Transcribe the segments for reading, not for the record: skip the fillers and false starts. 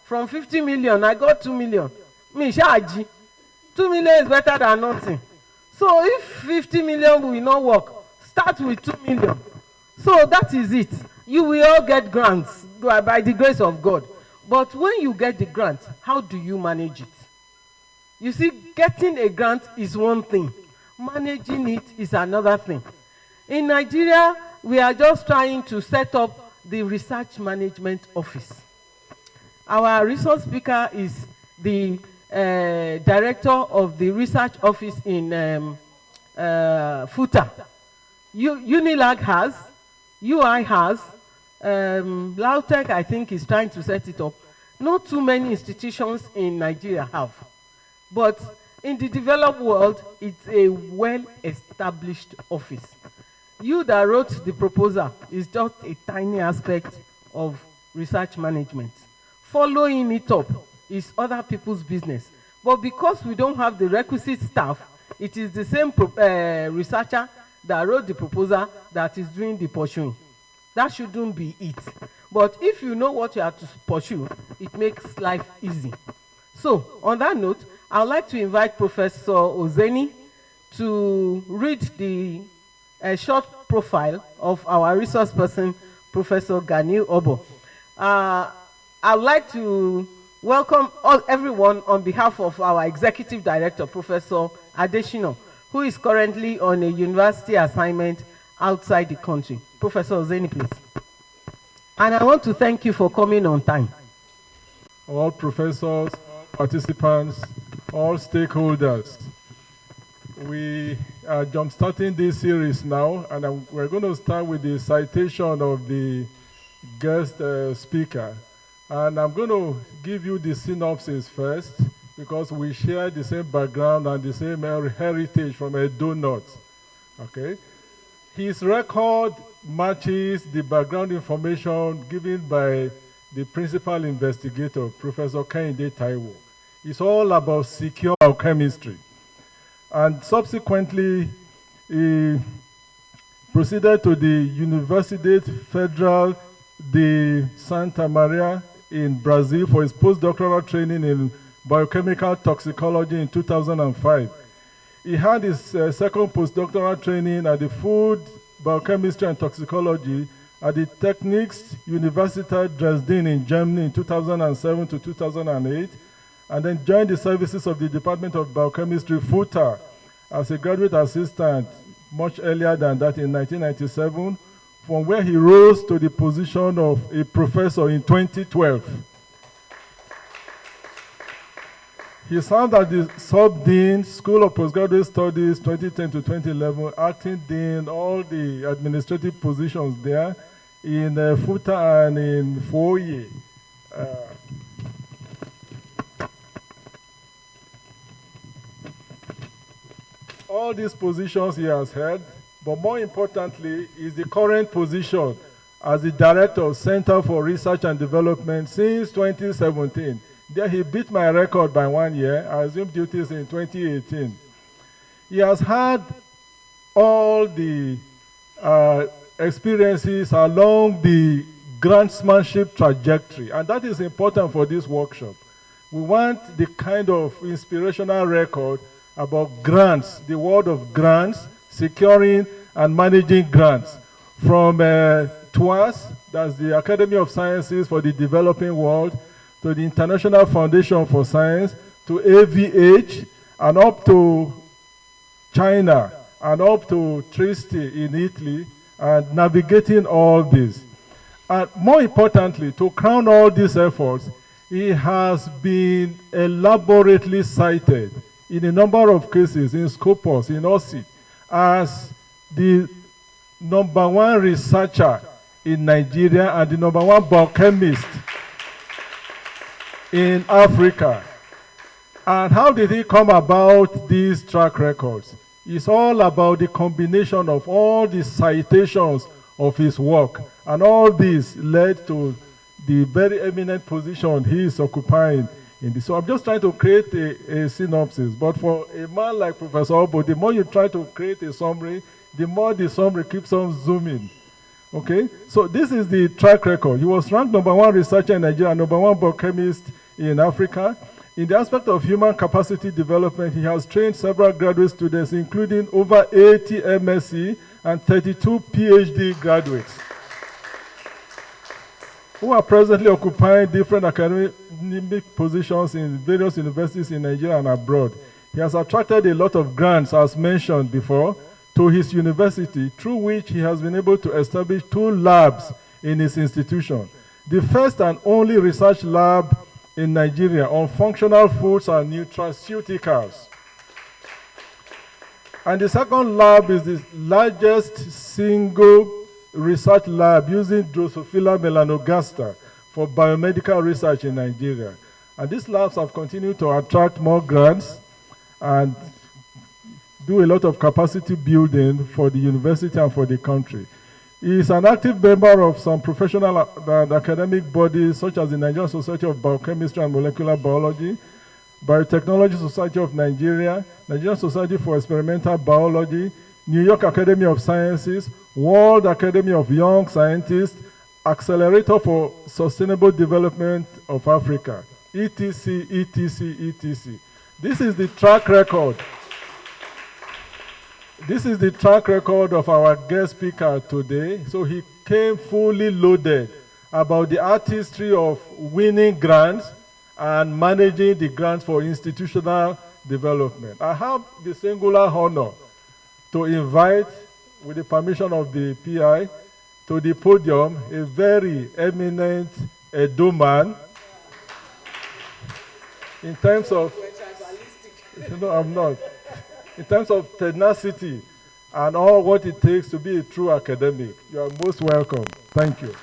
From 50 million, I got 2 million. Me, Shaji. 2 million is better than nothing. So if 50 million will not work, start with 2 million. So that is it. You will all get grants by the grace of God. But when you get the grant, how do you manage it? You see, getting a grant is one thing. Managing it is another thing. In Nigeria, we are just trying to set up the Research Management Office. Our resource speaker is the director of the research office in FUTA. UNILAG has, UI has, Lautech, I think, is trying to set it up. Not too many institutions in Nigeria have. But in the developed world, it's a well-established office. You that wrote the proposal is just a tiny aspect of research management. Following it up is other people's business. But because we don't have the requisite staff, it is the same researcher that wrote the proposal that is doing the pursuing. That shouldn't be it. But if you know what you have to pursue, it makes life easy. So, on that note, I would like to invite Professor Ozeni to read the short profile of our resource person, Professor Ganiu Obo. I would like to welcome everyone on behalf of our Executive Director, Professor Adeshino, who is currently on a university assignment outside the country. Professor Ozeni, please. And I want to thank you for coming on time. All professors, participants, all stakeholders. We are jump-starting this series now, and we're going to start with the citation of the guest speaker. And I'm going to give you the synopsis first, because we share the same background and the same heritage from Edo North. Okay? His record matches the background information given by the principal investigator, Professor Kehinde Taiwo. It's all about secure biochemistry. And subsequently, he proceeded to the Universidade Federal de Santa Maria in Brazil for his postdoctoral training in biochemical toxicology in 2005. He had his second postdoctoral training at the Food Biochemistry and Toxicology at the Technics Universität Dresden in Germany in 2007 to 2008, and then joined the services of the Department of Biochemistry, FUTA, as a graduate assistant much earlier than that in 1997, from where he rose to the position of a professor in 2012. He served as the Sub-Dean, School of Postgraduate Studies, 2010 to 2011, Acting Dean, all the administrative positions there in FUTA and in FOIE. All these positions he has held, but more importantly is the current position as the Director of Center for Research and Development since 2017. There he beat my record by 1 year. I assumed duties in 2018. He has had all the experiences along the grantsmanship trajectory, and that is important for this workshop. We want the kind of inspirational record about grants, the world of grants, securing and managing grants. From TWAS, that's the Academy of Sciences for the Developing World, to the International Foundation for Science, to AVH, and up to China, and up to Trieste in Italy, and navigating all this. And more importantly, to crown all these efforts, he has been elaborately cited in a number of cases, in Scopus, in OSCE, as the #1 researcher in Nigeria and the #1 biochemist in Africa. And how did he come about these track records? It's all about the combination of all the citations of his work, and all this led to the very eminent position he is occupying in this. So I'm just trying to create a synopsis, but for a man like Professor Obo, the more you try to create a summary, the more the summary keeps on zooming. Okay, so this is the track record. He was ranked #1 researcher in Nigeria, #1 biochemist in Africa. In the aspect of human capacity development, he has trained several graduate students, including over 80 MSc and 32 PhD graduates, who are presently occupying different academic positions in various universities in Nigeria and abroad. He has attracted a lot of grants, as mentioned before, to his university, through which he has been able to establish 2 labs in his institution. The first and only research lab in Nigeria on functional foods and nutraceuticals. And the second lab is the largest single research lab using Drosophila melanogaster for biomedical research in Nigeria. And these labs have continued to attract more grants and do a lot of capacity building for the university and for the country. He is an active member of some professional and academic bodies such as the Nigerian Society of Biochemistry and Molecular Biology, Biotechnology Society of Nigeria, Nigerian Society for Experimental Biology, New York Academy of Sciences, World Academy of Young Scientists, Accelerator for Sustainable Development of Africa, etc., etc., etc. This is the track record. This is the track record of our guest speaker today. So he came fully loaded about the artistry of winning grants and managing the grants for institutional development. I have the singular honor to invite, with the permission of the PI, to the podium a very eminent Edo man in terms of, no, I'm not. In terms of tenacity and all what it takes to be a true academic. You are most welcome. Thank you.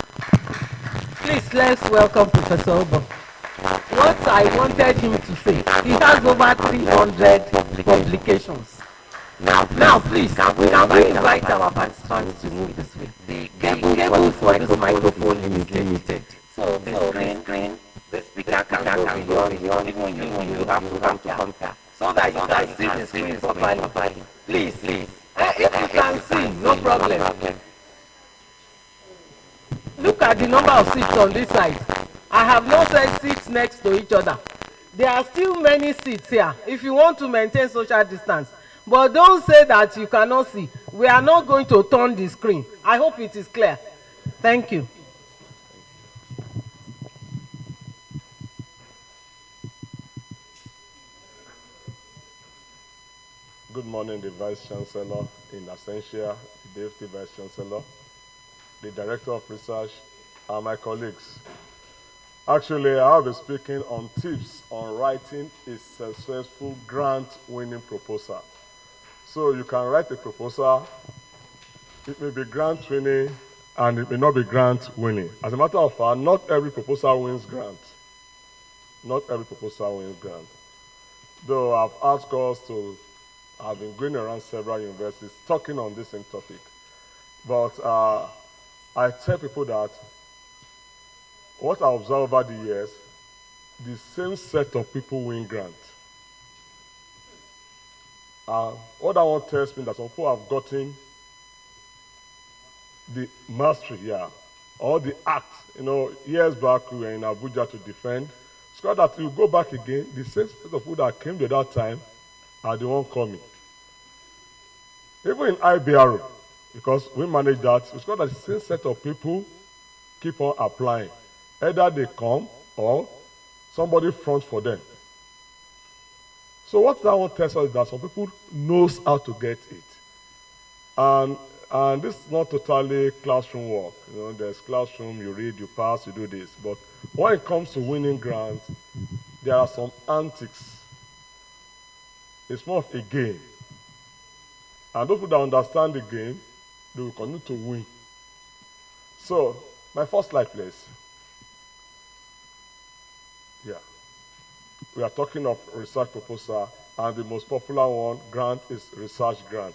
Please, let's welcome Professor Obo. What I wanted him to say, he has over 300 publications. Now, please, can we invite our participants to move this way? The cable for this microphone is limited. So the screen, the speaker can go beyond, even you have to come here. So that you can see the screen properly. Please. If you can see, no problem. Look at the number of seats on this side. I have not said seats next to each other. There are still many seats here if you want to maintain social distance. But don't say that you cannot see. We are not going to turn the screen. I hope it is clear. Thank you. Good morning, the Vice Chancellor in absentia, the Deputy Vice Chancellor, the Director of Research, and my colleagues. Actually, I will be speaking on tips on writing a successful grant-winning proposal. So you can write a proposal, it may be grant-winning, and it may not be grant-winning. As a matter of fact, not every proposal wins grant. Not every proposal wins grant. Though I've asked us to, I've been going around several universities talking on this same topic. But I tell people that what I observe over the years, the same set of people win grant. What that one tells me that some people have gotten the mastery, or the act. Years back we were in Abuja to defend. So that you go back again, the same set of people that came to that time are the one coming. Even in IBRO, because we manage that, it's got that the same set of people keep on applying. Either they come or somebody fronts for them. So what that one tells us is that some people knows how to get it. And this is not totally classroom work. There's classroom, you read, you pass, you do this. But when it comes to winning grants, there are some antics. It's more of a game. And those people that understand the game, they will continue to win. So, my first slide, please. We are talking of research proposal, and the most popular one, grant, is research grant.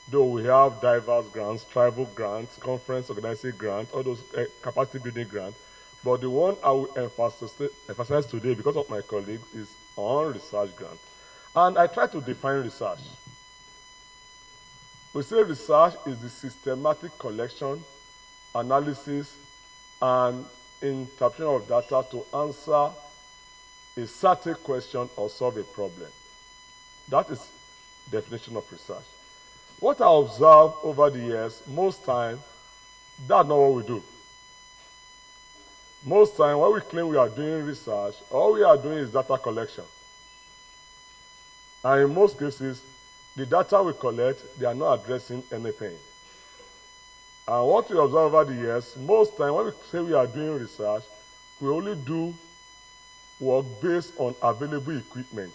Though we have diverse grants, tribal grants, conference organizing grants, all those capacity building grants, but the one I will emphasize today, because of my colleagues, is on research grant. And I try to define research. We say research is the systematic collection analysis, and interpretation of data to answer a certain question or solve a problem. That is definition of research. What I observe over the years, most time, that's not what we do. Most time, when we claim we are doing research, all we are doing is data collection. And in most cases, the data we collect, they are not addressing anything. And what we observe over the years, most time when we say we are doing research, we only do work based on available equipment.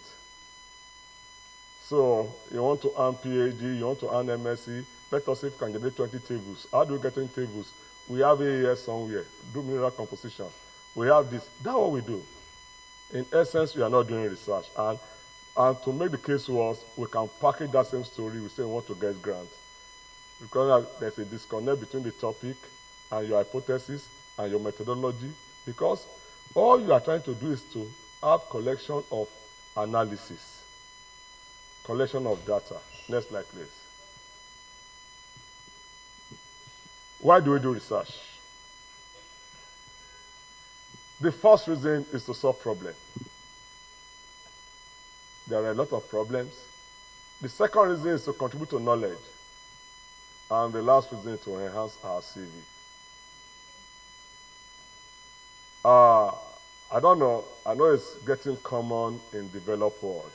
So you want to earn PhD, you want to earn MSc, let us say if you can generate 20 tables. How do we get 20 tables? We have AAS somewhere, do mineral composition. We have this. That's what we do. In essence, we are not doing research. And to make the case worse, we can package that same story. We say we want to get grants. Because there's a disconnect between the topic and your hypothesis and your methodology. Because all you are trying to do is to have collection of analysis, collection of data. Next slide, please. Why do we do research? The first reason is to solve problems. There are a lot of problems. The second reason is to contribute to knowledge. And the last reason is to enhance our CV. I don't know. I know it's getting common in developed world.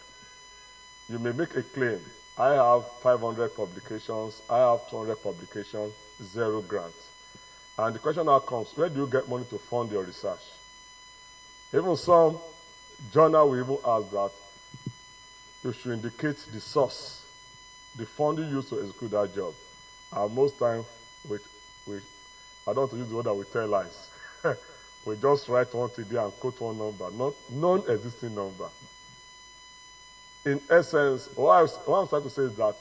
You may make a claim. I have 500 publications. I have 200 publications, 0 grants. And the question now comes, where do you get money to fund your research? Even some journal will even ask that you should indicate the source, the funding used to execute that job. And most times, I don't want to use the word that we tell lies. We just write one TD and quote one number, not non-existing number. In essence, what I'm trying to say is that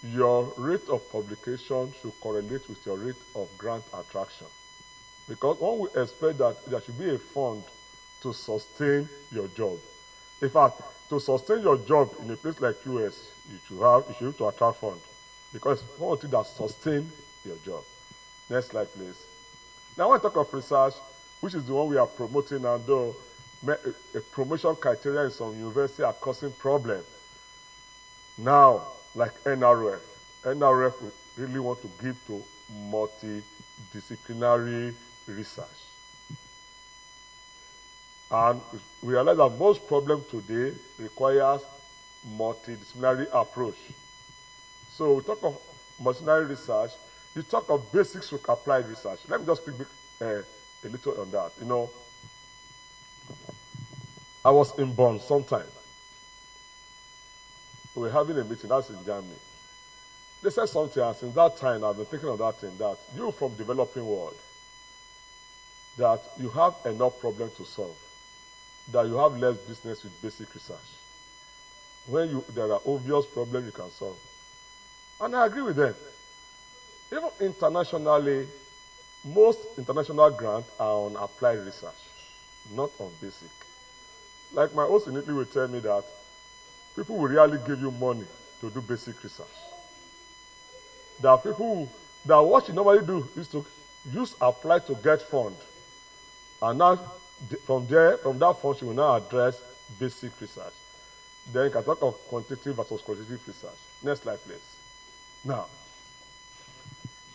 your rate of publication should correlate with your rate of grant attraction. Because one will expect that there should be a fund to sustain your job. In fact, to sustain your job in a place like US, you should need to attract funds. Because one thing that sustain your job. Next slide, please. Now, when I talk of research, which is the one we are promoting, and though a promotion criteria in some universities are causing problems. Now, like NRF we really want to give to multidisciplinary research. And we realize that most problems today requires multidisciplinary approach. So we talk of multidisciplinary research, you talk of basics with applied research. Let me just speak a little on that. You know, I was in Bonn sometime. We were having a meeting, that's in Germany. They said something, and since that time I've been thinking of that thing, that you from developing world, that you have enough problem to solve, that you have less business with basic research. When there are obvious problems you can solve. And I agree with them. Even internationally, most international grants are on applied research, not on basic. Like my host in Italy will tell me that people will really give you money to do basic research. There are people that what you normally do is to use apply to get fund. And now from that fund you will now address basic research. Then you can talk of quantitative versus qualitative research. Next slide, please. Now,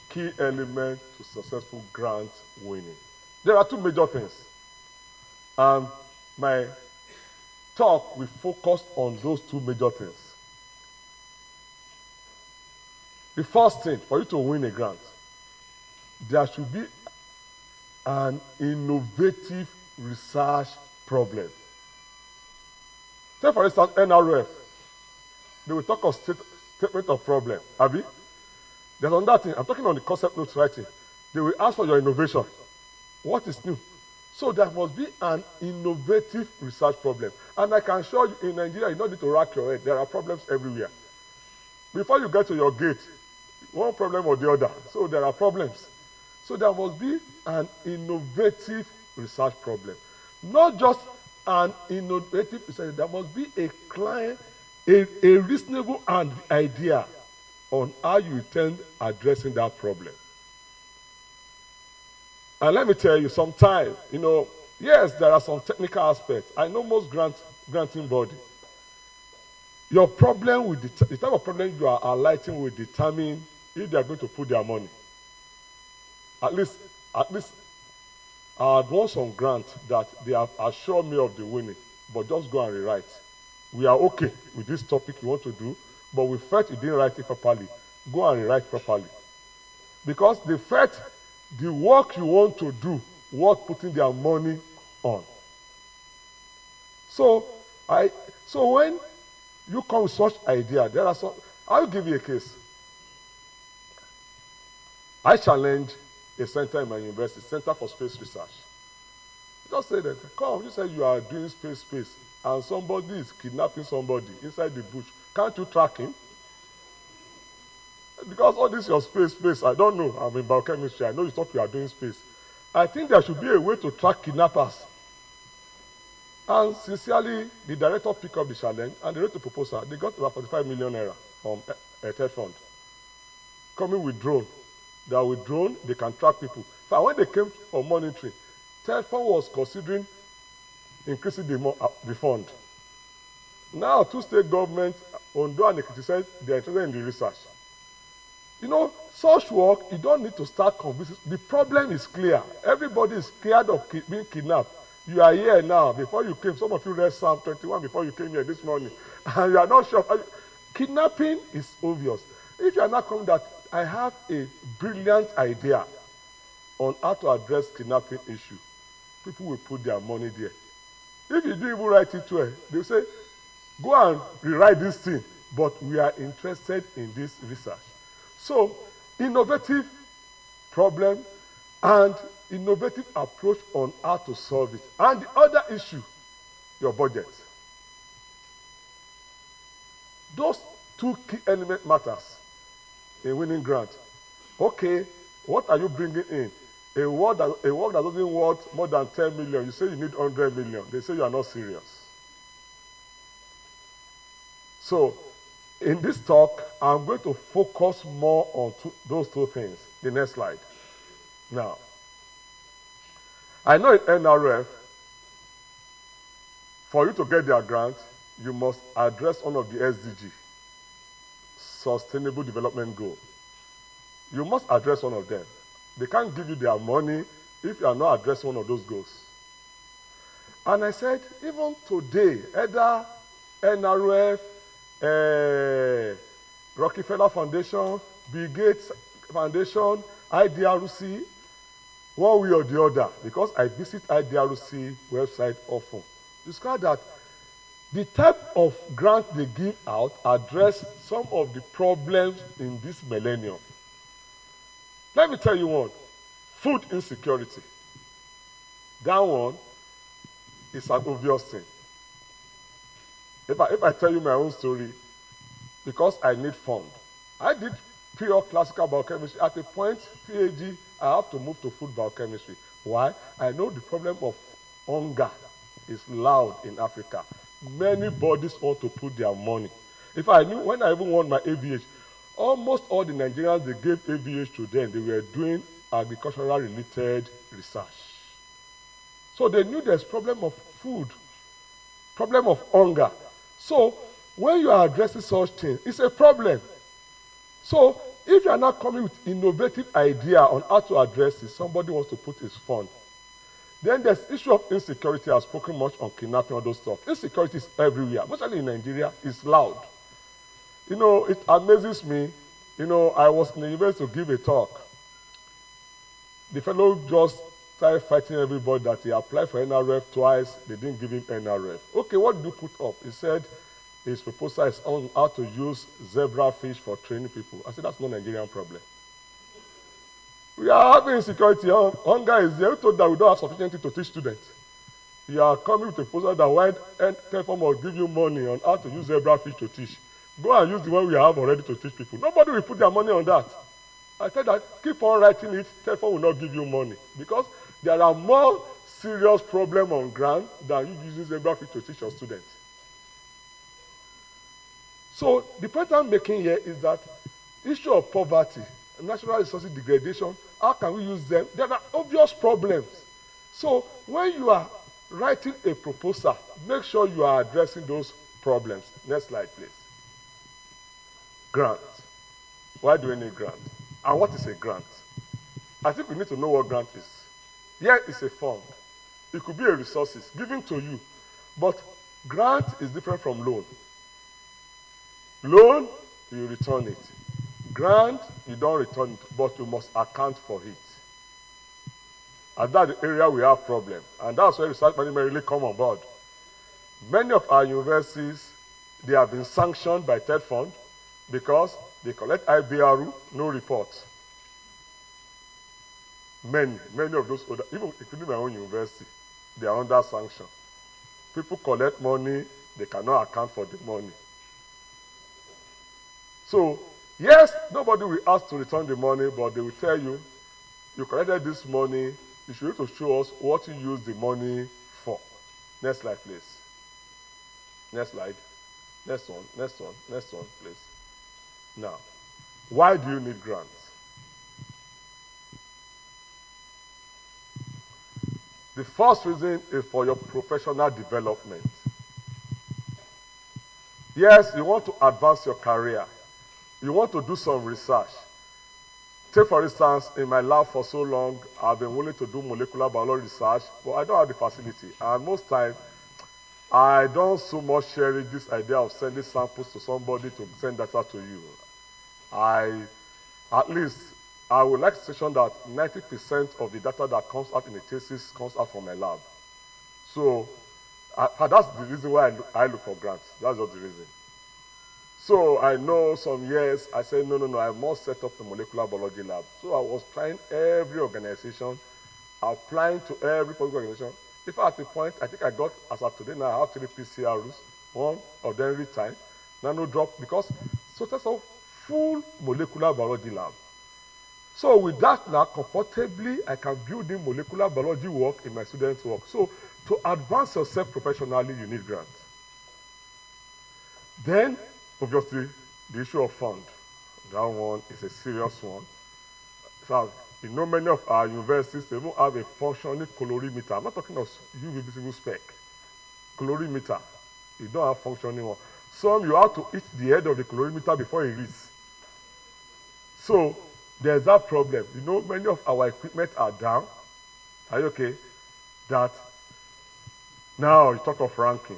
key element to successful grant winning. There are two major things. And my talk will focus on those two major things. The first thing, for you to win a grant, there should be an innovative research problem. Take for instance, NRF. They will talk of statement of problem. Abi? There's another thing. I'm talking on the concept notes writing. They will ask for your innovation. What is new? So there must be an innovative research problem. And I can assure you, in Nigeria, you don't need to rack your head. There are problems everywhere. Before you get to your gate, one problem or the other. So there are problems. So there must be an innovative research problem. Not just an innovative research, there must be a reasonable idea on how you intend addressing that problem. And let me tell you, sometimes, yes, there are some technical aspects. I know most granting body. Your problem with the type of problem you are highlighting will determine if they are going to put their money. At least, I had won some grant that they have assured me of the winning, but just go and rewrite. We are okay with this topic you want to do, but we felt you didn't write it properly. Go and rewrite properly. Because they felt the work you want to do worth putting their money on. So when you come with such idea, there are some. I'll give you a case. I challenged a center in my university, Center for Space Research. Just say that, come, you said you are doing space, and somebody is kidnapping somebody inside the bush. Can't you track him? Because all this your space, I don't know. I'm in biochemistry. I know you thought you are doing space. I think there should be a way to track kidnappers. And sincerely, the director picked up the challenge and they wrote a proposal. They got about 45 million naira from a TED fund. Coming with drone. That with drone, they can track people. So when they came for monitoring, TED fund was considering increasing the fund. Now, two state governments, Ondo and Ekiti, said they are interested in the research. Such work, you don't need to start convincing. The problem is clear. Everybody is scared of being kidnapped. You are here now. Before you came, some of you read Psalm 21 before you came here this morning. And you are not sure. Kidnapping is obvious. If you are not coming that, I have a brilliant idea on how to address kidnapping issue, people will put their money there. If you do even write it well, they'll say, go and rewrite this thing, but we are interested in this research. So, innovative problem and innovative approach on how to solve it. And the other issue, your budget. Those two key element matters in winning grant. Okay, what are you bringing in? A work that doesn't worth more than 10 million, you say you need 100 million. They say you are not serious. So, in this talk, I'm going to focus more on those two things. The next slide. Now, I know in NRF, for you to get their grant, you must address one of the SDG, Sustainable Development Goal. You must address one of them. They can't give you their money if you are not addressing one of those goals. And I said, even today, either NRF, Rockefeller Foundation, Bill Gates Foundation, IDRC, one way or the other, because I visit IDRC website often, discover that the type of grant they give out address some of the problems in this millennium. Let me tell you one, food insecurity. That one is an obvious thing. If I tell you my own story, because I need fund. I did pure classical biochemistry. At a point, PhD, I have to move to food biochemistry. Why? I know the problem of hunger is loud in Africa. Many bodies want to put their money. If I knew, when I even won my ABH, almost all the Nigerians they gave ABH to them, they were doing agricultural related research. So they knew there's problem of food, problem of hunger. So when you are addressing such things, it's a problem. So if you are not coming with innovative idea on how to address it, somebody wants to put his fund. Then there's issue of insecurity. I've spoken much on kidnapping, all those stuff. Insecurity is everywhere, especially in Nigeria. It's loud. It amazes me. I was in the university to give a talk. The fellow just started fighting everybody that he applied for NRF twice. They didn't give him NRF. Okay, what did you put up? He said his proposal is on how to use zebra fish for training people. I said, that's not a Nigerian problem. We are having insecurity. Hunger is there. We told that we don't have sufficient to teach students. You are coming with a proposal that why Teleform will give you money on how to use zebra fish to teach. Go and use the one we have already to teach people. Nobody will put their money on that. I said that keep on writing it, Teleform will not give you money. Because there are more serious problems on ground than you using zebra fish to teach your students. So the point I'm making here is that issue of poverty, natural resources degradation, how can we use them? There are obvious problems. So when you are writing a proposal, make sure you are addressing those problems. Next slide, please. Grant. Why do we need grant? And what is a grant? I think we need to know what grant is. Here is a fund. It could be a resources given to you, but grant is different from loan. Loan, you return it. Grant, you don't return it, but you must account for it. And that's the area we have problem. And that's where research management really come on board. Many of our universities, they have been sanctioned by TED Fund because they collect IBRU, no report. Many of those, even including my own university, they are under sanction. People collect money, they cannot account for the money. So, yes, nobody will ask to return the money, but they will tell you, you collected this money, you should need to show us what you use the money for. Next slide, please. Next slide. Next one, please. Now, why do you need grants? The first reason is for your professional development. Yes, you want to advance your career. You want to do some research. Take, for instance, in my lab for so long, I've been willing to do molecular biology research, but I don't have the facility. And most times, I don't so much cherish this idea of sending samples to somebody to send data to you. At least, I would like to mention that 90% of the data that comes out in the thesis comes out from my lab. So, that's the reason why I look for grants. That's just the reason. So I know some years, I said, no, I must set up a molecular biology lab. So I was trying every organization, applying to every public organization. If at the point, I think I got, as of today now, I have 3 PCRs, one of them retired, nano drop, because so that's a full molecular biology lab. So with that now, comfortably, I can build in molecular biology work in my students' work. So to advance yourself professionally, you need grants. Then, obviously, the issue of fund. That one is a serious one. So, you know, many of our universities, they don't have a functioning colorimeter. I'm not talking of UV visible spec. Colorimeter. You don't have functioning one. Some, you have to hit the head of the colorimeter before it reads. So, there's that problem. You know, many of our equipment are down. Are you okay? That, now you talk of ranking.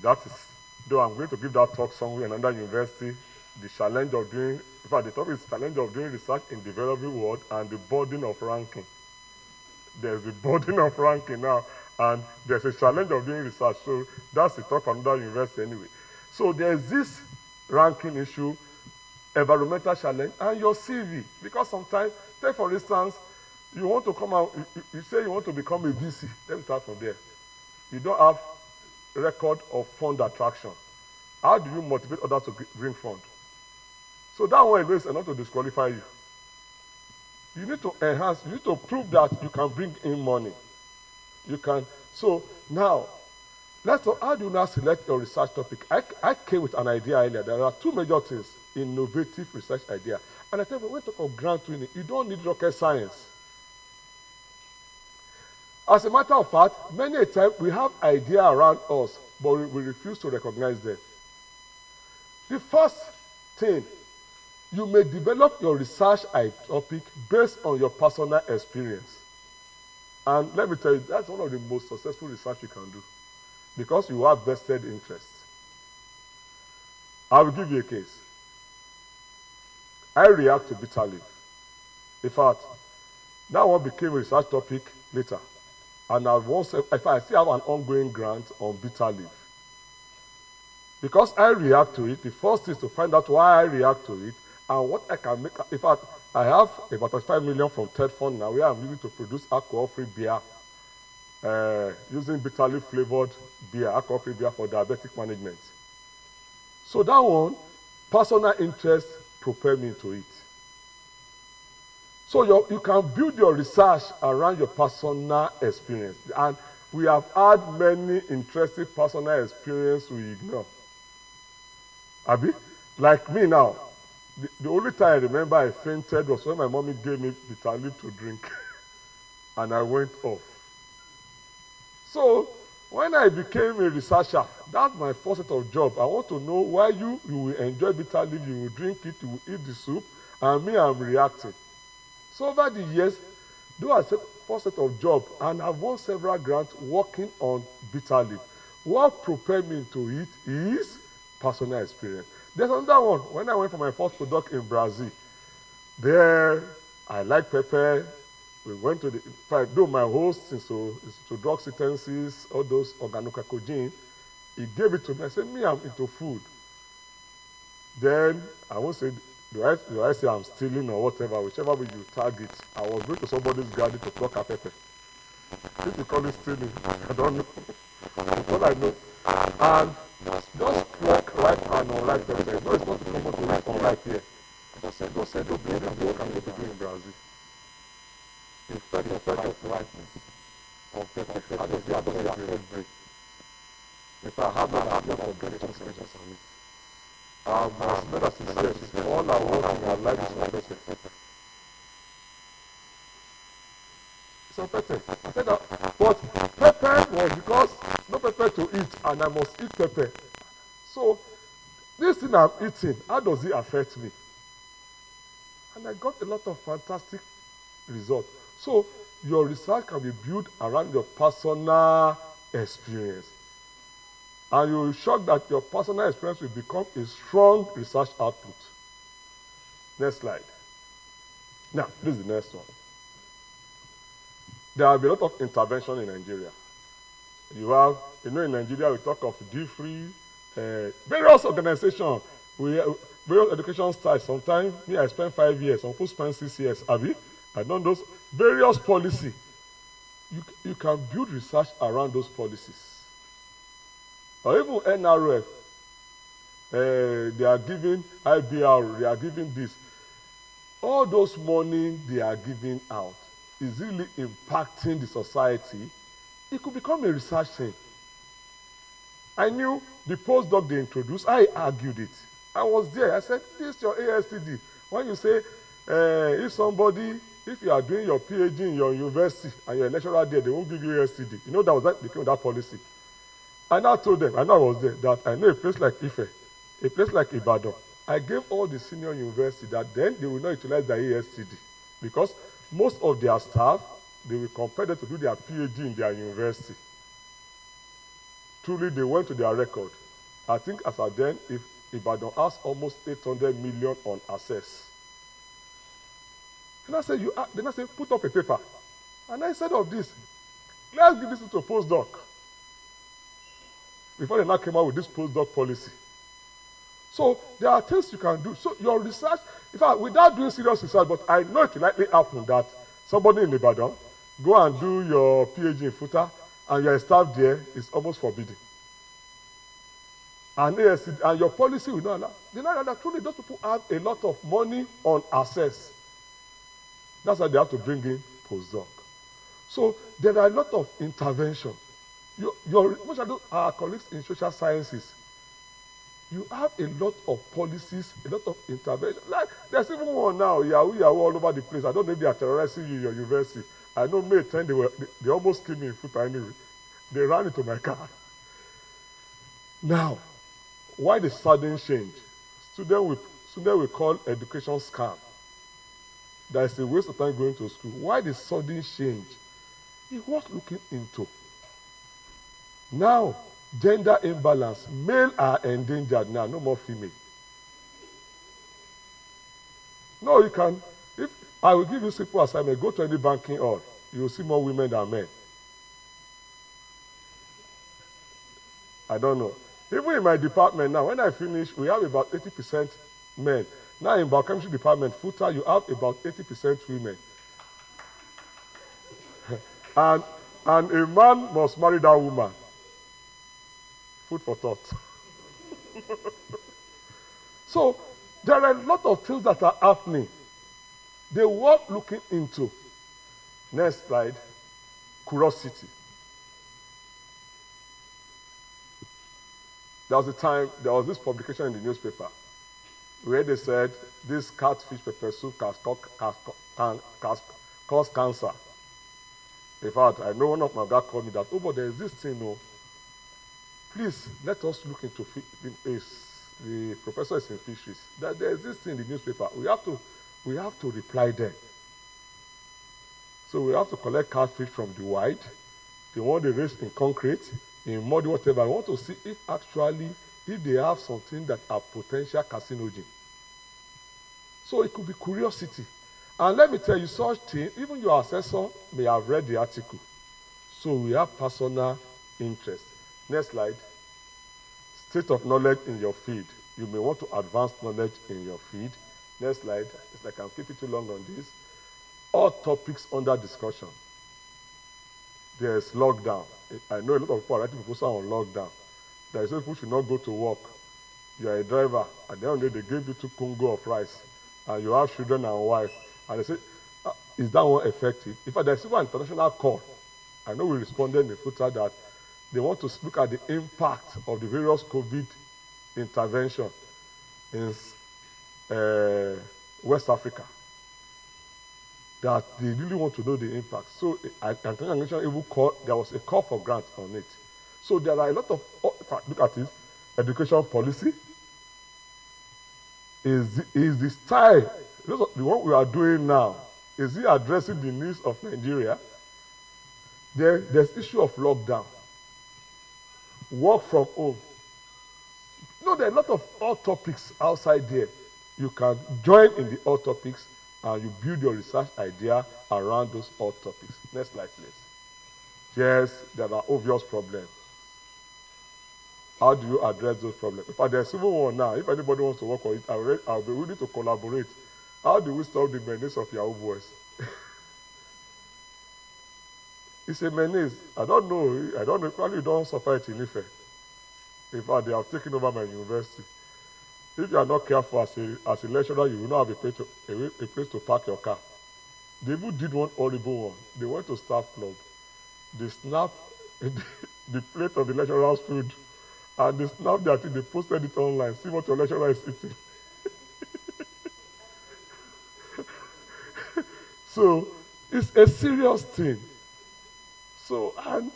That is, though I'm going to give that talk somewhere in another university, the challenge of doing, in fact, the topic is challenge of doing research in the developing world and the burden of ranking. There's a burden of ranking now, and there's a challenge of doing research. So that's the talk for another university anyway. So there's this ranking issue, environmental challenge, and your CV. Because sometimes, take for instance, you want to come out, you say you want to become a VC. Let me start from there. You don't have record of fund attraction. How do you motivate others to bring fund? So that one is enough to disqualify you. You need to enhance, you need to prove that you can bring in money. You can. So now, let's talk, how do you now select your research topic? I came with an idea earlier. There are 2 major things, innovative research idea. And I tell you, when we talk of grant winning, you don't need rocket science. As a matter of fact, many a time we have ideas around us, but we refuse to recognize them. The first thing, you may develop your research topic based on your personal experience. And let me tell you, that's one of the most successful research you can do, because you have vested interests. I will give you a case. I react to bitter leaf. In fact, that one became a research topic later. And I still have an ongoing grant on bitter leaf. Because I react to it, the first is to find out why I react to it and what I can make. In fact, I have about 35 million from TED Fund now, where I'm using to produce alcohol-free beer, using bitter leaf flavored beer, alcohol-free beer for diabetic management. So that one, personal interest propelled me into it. So you can build your research around your personal experience. And we have had many interesting personal experiences we ignore. Abi? Like me now, The only time I remember I fainted was when my mommy gave me bitter leaf to drink. And I went off. So when I became a researcher, that's my first set of job. I want to know why you will enjoy bitter leaf, you will drink it, you will eat the soup, and me, I'm reacting. So over the years, those are first set of job, and I've won several grants working on bitter leaf. What propelled me into it is personal experience. There's another one. When I went for my first product in Brazil, there I like pepper. We went to though my host is to drug sentences, all those organocacogen, he gave it to me. I said, me, I'm into food. Then I won't say, do I say I'm stealing or whatever, whichever way you target. I was going to somebody's garden to pluck a pepper. If you call it stealing, I don't know. That's all I know. And just pluck ripe and unripe pepper. No, it's not common to ripe unripe here. Just said, don't bring them to what I'm going to do in Brazil. Instead of ripeness of pepper, how does it affect break? In fact, how does it affect organization structures on it? As many as it says, all our work in our life is on pepper. It's on pepper. I said that, but pepper was because no pepper to eat, and I must eat pepper. So, this thing I'm eating, how does it affect me? And I got a lot of fantastic results. So, your research can be built around your personal experience. And you will be shocked that your personal experience will become a strong research output. Next slide. Now, this is the next one. There have been a lot of intervention in Nigeria. In Nigeria, we talk of D-Free, various organizations, various education styles. Sometimes, me, I spend 5 years, some people spend 6 years. I done those various policies. You can build research around those policies. Or even NRF, they are giving IBR, they are giving this. All those money they are giving out is really impacting the society. It could become a research thing. I knew the postdoc they introduced, I argued it. I was there. I said, this is your ASTD. When you say, if you are doing your PhD in your university and you're a lecturer there, they won't give you ASTD. You know that became that policy. And I told them, I know I was there, that I know a place like Ife, a place like Ibadan. I gave all the senior university that then they will not utilize their ASTD because most of their staff, they will compel them to do their PhD in their university. Truly, they went to their record. I think as at then, if Ibadan has almost 800 million on access. And I said, then I said, put up a paper. And I said of this, let's give this to a postdoc. Before they now came out with this postdoc policy. So there are things you can do. So your research, in fact, without doing serious research, but I know it will likely happen that somebody in Ibadan go and do your PhD in Futa and your staff there is almost forbidden. And your policy will not allow. They not allow that truly those people have a lot of money on access. That's why they have to bring in postdoc. So there are a lot of interventions. Most of our colleagues in social sciences, you have a lot of policies, a lot of intervention. Like there's even one now, Yahoo all over the place. I don't know if they are terrorizing you in your university. I know May 10 they almost killed me in Futa anyway. They ran into my car. Now, why the sudden change? Student will call education scam. That is a waste of time going to school. Why the sudden change? He was looking into. Now, gender imbalance. Male are endangered now, no more female. No, you can. If I will give you simple assignment, go to any banking hall, you will see more women than men. I don't know. Even in my department now, when I finish, we have about 80% men. Now in biochemistry department, Futa, you have about 80% women. and a man must marry that woman. Food for thought. So there are a lot of things that are happening. They were looking into. Next slide. Curiosity. There was this publication in the newspaper. where they said this catfish pepper soup can cause cancer. In fact, I know one of my guys called me that, oh, but there is this thing, no. Please, let us look into the professor is in fisheries, that there is this thing in the newspaper. We have to reply them. So we have to collect catfish from the wild, the one they raise in concrete, in mud, whatever. I want to see if they have something that are potential carcinogen. So it could be curiosity. And let me tell you, such thing, even your assessor may have read the article. So we have personal interest. Next slide. State of knowledge in your field. You may want to advance knowledge in your field. Next slide. It's like I'm keeping too long on this. All topics under discussion. There's lockdown. I know a lot of people are writing proposals on lockdown. There is people should not go to work. You are a driver. At the end of the day, they gave you 2 Congo of rice. And you have children and wife. And they say, is that one effective? In fact, there's even an international COR. I know we responded in the footer that they want to look at the impact of the various COVID intervention in West Africa. That they really want to know the impact. So there was a call for grant on it. So there are a lot of, look at this, education policy. Is the style, what we are doing now, is it addressing the needs of Nigeria? There's issue of lockdown. Work from home. There are a lot of all topics outside there. You can join in the all topics and you build your research idea around those all topics. Next slide, please. Yes, there are obvious problems. How do you address those problems? In fact, there's even one now. If anybody wants to work on it, I'll be willing to collaborate. How do we stop the menace of Yahoo boys? It's a menace. I don't know. Probably you don't suffer it in Ife. In fact, they have taken over my university. If you are not careful as a lecturer, you will not have a place to park your car. They even did one horrible one. They went to staff club. They snapped the plate of the lecturer's food. And they snapped that thing, they posted it online. See what your lecturer is eating. So, it's a serious thing. So, and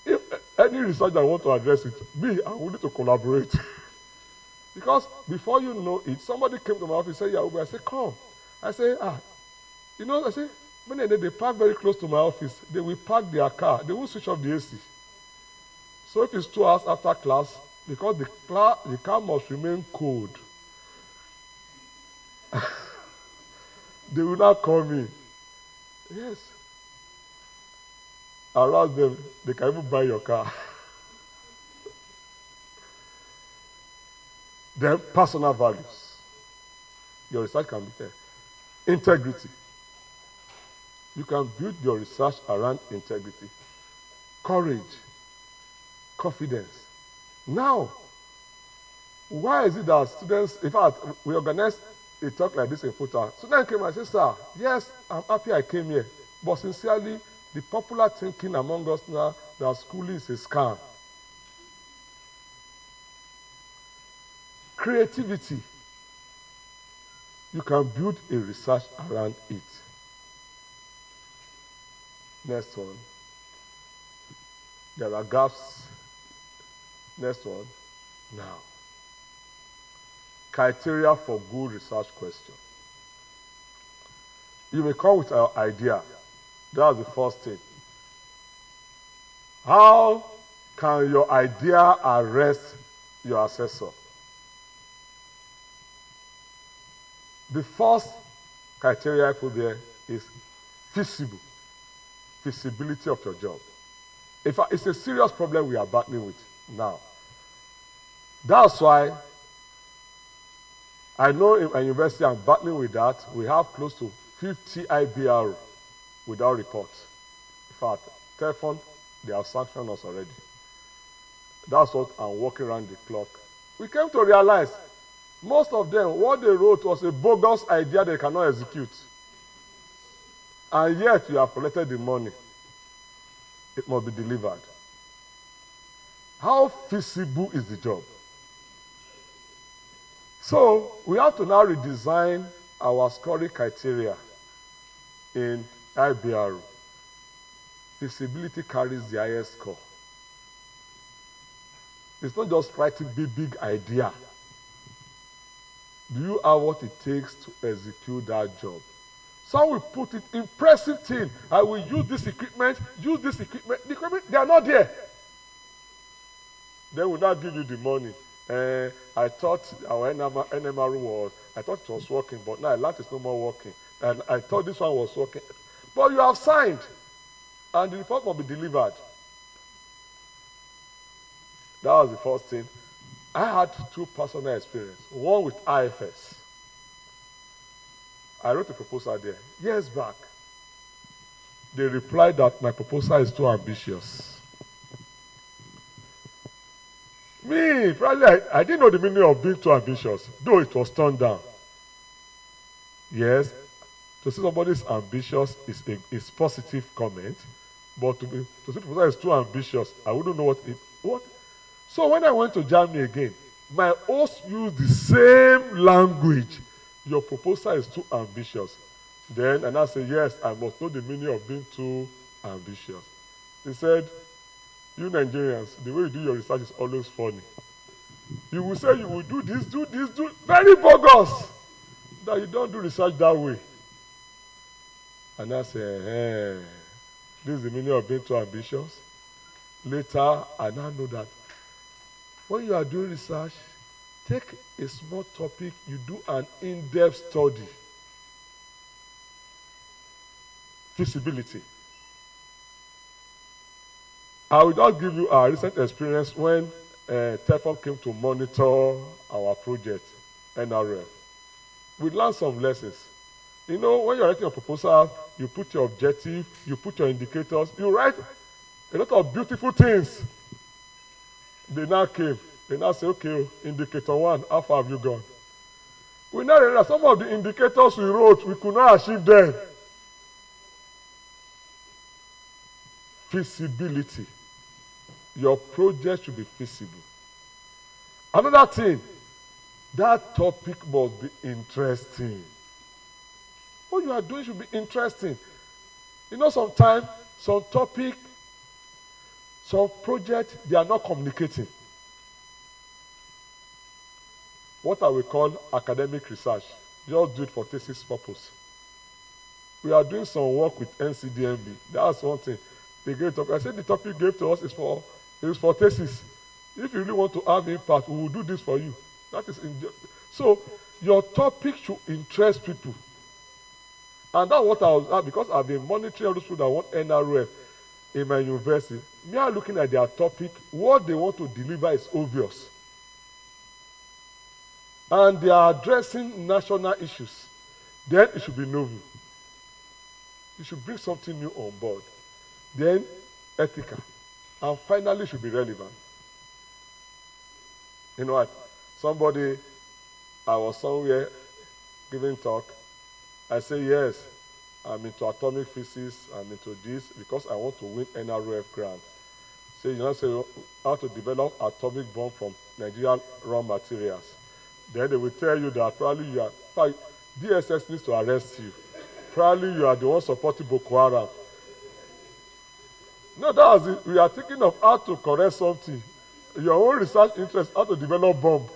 if any researcher want to address it, I'm willing to collaborate. Because before you know it, somebody came to my office and said, yeah, I said, come. I say, I say, when they park very close to my office, they will park their car. They will switch off the AC. So if it's 2 hours after class, because the car must remain cold, they will not call me. Yes. Around them, they can even buy your car. Then personal values. Your research can be there. Integrity. You can build your research around integrity. Courage. Confidence. Now, why is it that students, in fact, we organized a talk like this in Futa. Students came and said, sir, yes, I'm happy I came here. But sincerely, the popular thinking among us now that schooling is a scam. Creativity. You can build a research around it. Next one. There are gaps. Next one. Now. Criteria for good research question. You may come with an idea. That's the first thing. How can your idea arrest your assessor? The first criteria I put there is feasible. Feasibility of your job. In fact, it's a serious problem we are battling with now. That's why I know in my university I'm battling with that. We have close to 50 IBR without reports. In fact, Telefon, they have sanctioned us already. That's what I'm working around the clock. We came to realize most of them, what they wrote was a bogus idea they cannot execute. And yet you have collected the money. It must be delivered. How feasible is the job? So we have to now redesign our scoring criteria in IBR. Feasibility carries the highest score. It's not just writing big idea. Do you have what it takes to execute that job? Some will put it impressive thing. I will use this equipment, The equipment, they are not there. They will not give you the money. I thought our NMR I thought it was working, but now that is no more working. And I thought this one was working. But you have signed, and the report will be delivered. That was the first thing. I had two personal experiences. One with IFS. I wrote a proposal there years back. They replied that my proposal is too ambitious. Me, probably I didn't know the meaning of being too ambitious, though it was turned down. Yes, to say somebody is ambitious is positive comment, but to say the proposal is too ambitious, I wouldn't know what. So when I went to Germany again, my host used the same language. Your proposal is too ambitious. Then, and I said, yes, I must know the meaning of being too ambitious. He said, you Nigerians, the way you do your research is always funny. You will say you will do this, very bogus. That you don't do research that way. And I said, this is the meaning of being too ambitious. Later, I now know that when you are doing research, take a small topic, you do an in-depth study. Feasibility. I will just give you a recent experience when TEFON came to monitor our project, NRF. We learned some lessons. You know, when you're writing a proposal, you put your objective, you put your indicators, you write a lot of beautiful things. They now came. They now say, okay, indicator 1, how far have you gone? We now realize some of the indicators we wrote, we could not achieve them. Feasibility. Your project should be feasible. Another thing, that topic must be interesting. What you are doing should be interesting. You know, sometimes, some topic, some project, they are not communicating. What I will call academic research. Just do it for thesis purpose. We are doing some work with NCDMB. That's one thing. They gave topic. I said the topic you gave to us is for thesis. If you really want to have impact, we will do this for you. That is so your topic should interest people. And that's what I was because I've been monitoring all those people that want NRF in my university. Me are looking at their topic, what they want to deliver is obvious. And they are addressing national issues. Then it should be novel. You should bring something new on board. Then ethical. And finally, it should be relevant. You know what? I was somewhere giving talk. I say, yes, I'm into atomic physics, I'm into this, because I want to win NRF grant. So you know, say how to develop atomic bomb from Nigerian raw materials. Then they will tell you that probably you are, DSS needs to arrest you. Probably you are the one supporting Boko Haram. No, that was it. We are thinking of how to correct something. Your own research interest, how to develop bomb.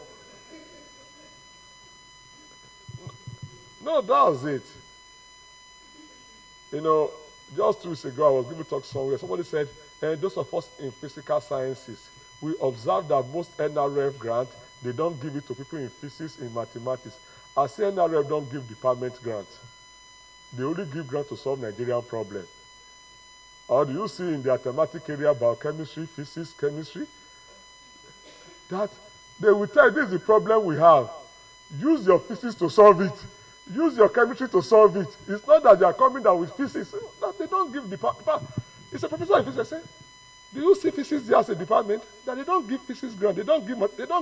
No, that was it. You know, just 2 weeks ago, I was giving a talk somewhere. Somebody said, those of us in physical sciences, we observe that most NRF grants, they don't give it to people in physics, in mathematics. I say NRF don't give department grants. They only give grants to solve Nigerian problems. Or do you see in the thematic area biochemistry, physics, chemistry, that they will tell you this is the problem we have. Use your physics to solve it. Use your chemistry to solve it. It's not that they are coming down with physics. That they don't give department. It's a professor in physics say, do you see physics there as a department? That they don't give physics grant. They don't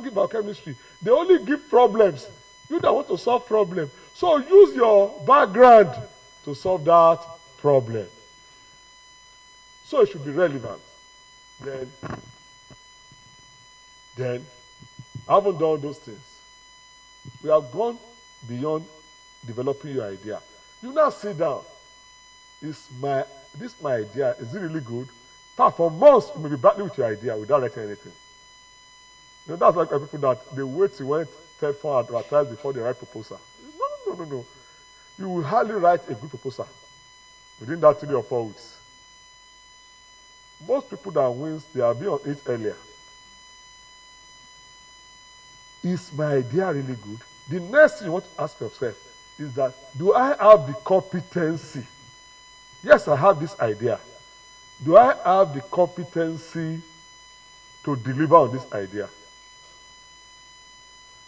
give biochemistry. They only give problems. You don't want to solve problems. So use your background to solve that problem. So it should be relevant. Then I haven't done those things. We have gone beyond developing your idea. You now sit down. This my idea, is it really good? For months, you may be battling with your idea without writing anything. That's like people that they wait till when third form advertise before they write proposal. No. You will hardly write a good proposal within that 3 or 4 weeks. Most people that wins, they have been on it earlier. Is my idea really good? The next thing you want to ask yourself is that, do I have the competency? Yes, I have this idea. Do I have the competency to deliver on this idea?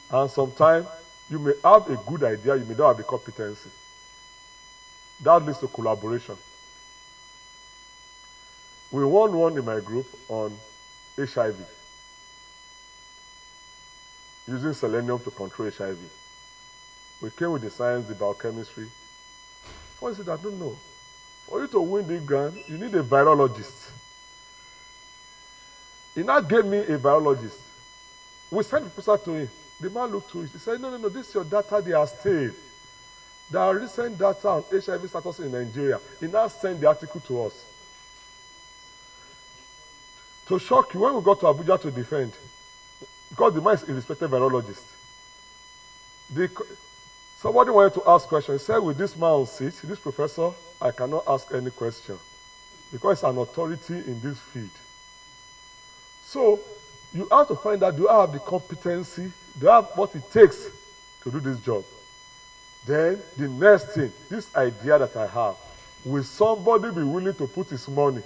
And sometimes you may have a good idea, you may not have the competency. That leads to collaboration. We won one in my group on HIV, using selenium to control HIV. We came with the science, the biochemistry. What is it? I don't know. For you to win the grant, you need a virologist. He now gave me a virologist. We sent the proposal to him. The man looked through it. He said, no, this is your data they are stayed. There are recent data on HIV status in Nigeria. He now sent the article to us. To shock you, when we got to Abuja to defend, because the man is a respected virologist, somebody wanted to ask questions. He said, with this man on seat, this professor, I cannot ask any question because he's an authority in this field. So you have to find out, do I have the competency? Do I have what it takes to do this job? Then the next thing, this idea that I have, will somebody be willing to put his money?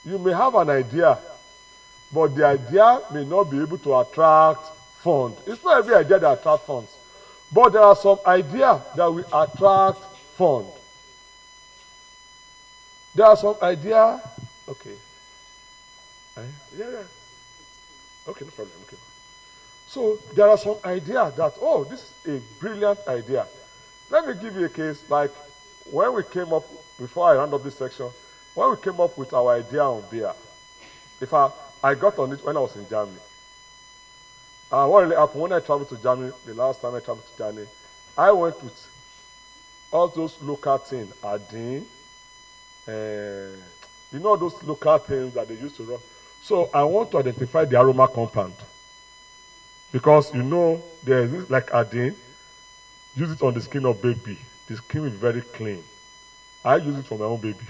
You may have an idea, but the idea may not be able to attract funds. It's not every idea that attracts funds, but there are some ideas that will attract funds. There are some ideas, okay. Yeah. Okay, no problem. Okay. So there are some ideas that, oh, this is a brilliant idea. Let me give you a case, like when we came up, before I round up this section, when we came up with our idea on beer. I got on it when I was in Germany. What really happened when I traveled to Germany, the last time I traveled to Germany, I went with all those local things, Adin, those local things that they used to run. So I want to identify the aroma compound. Because there's this like Adin, use it on the skin of baby. The skin will be very clean. I use it for my own baby.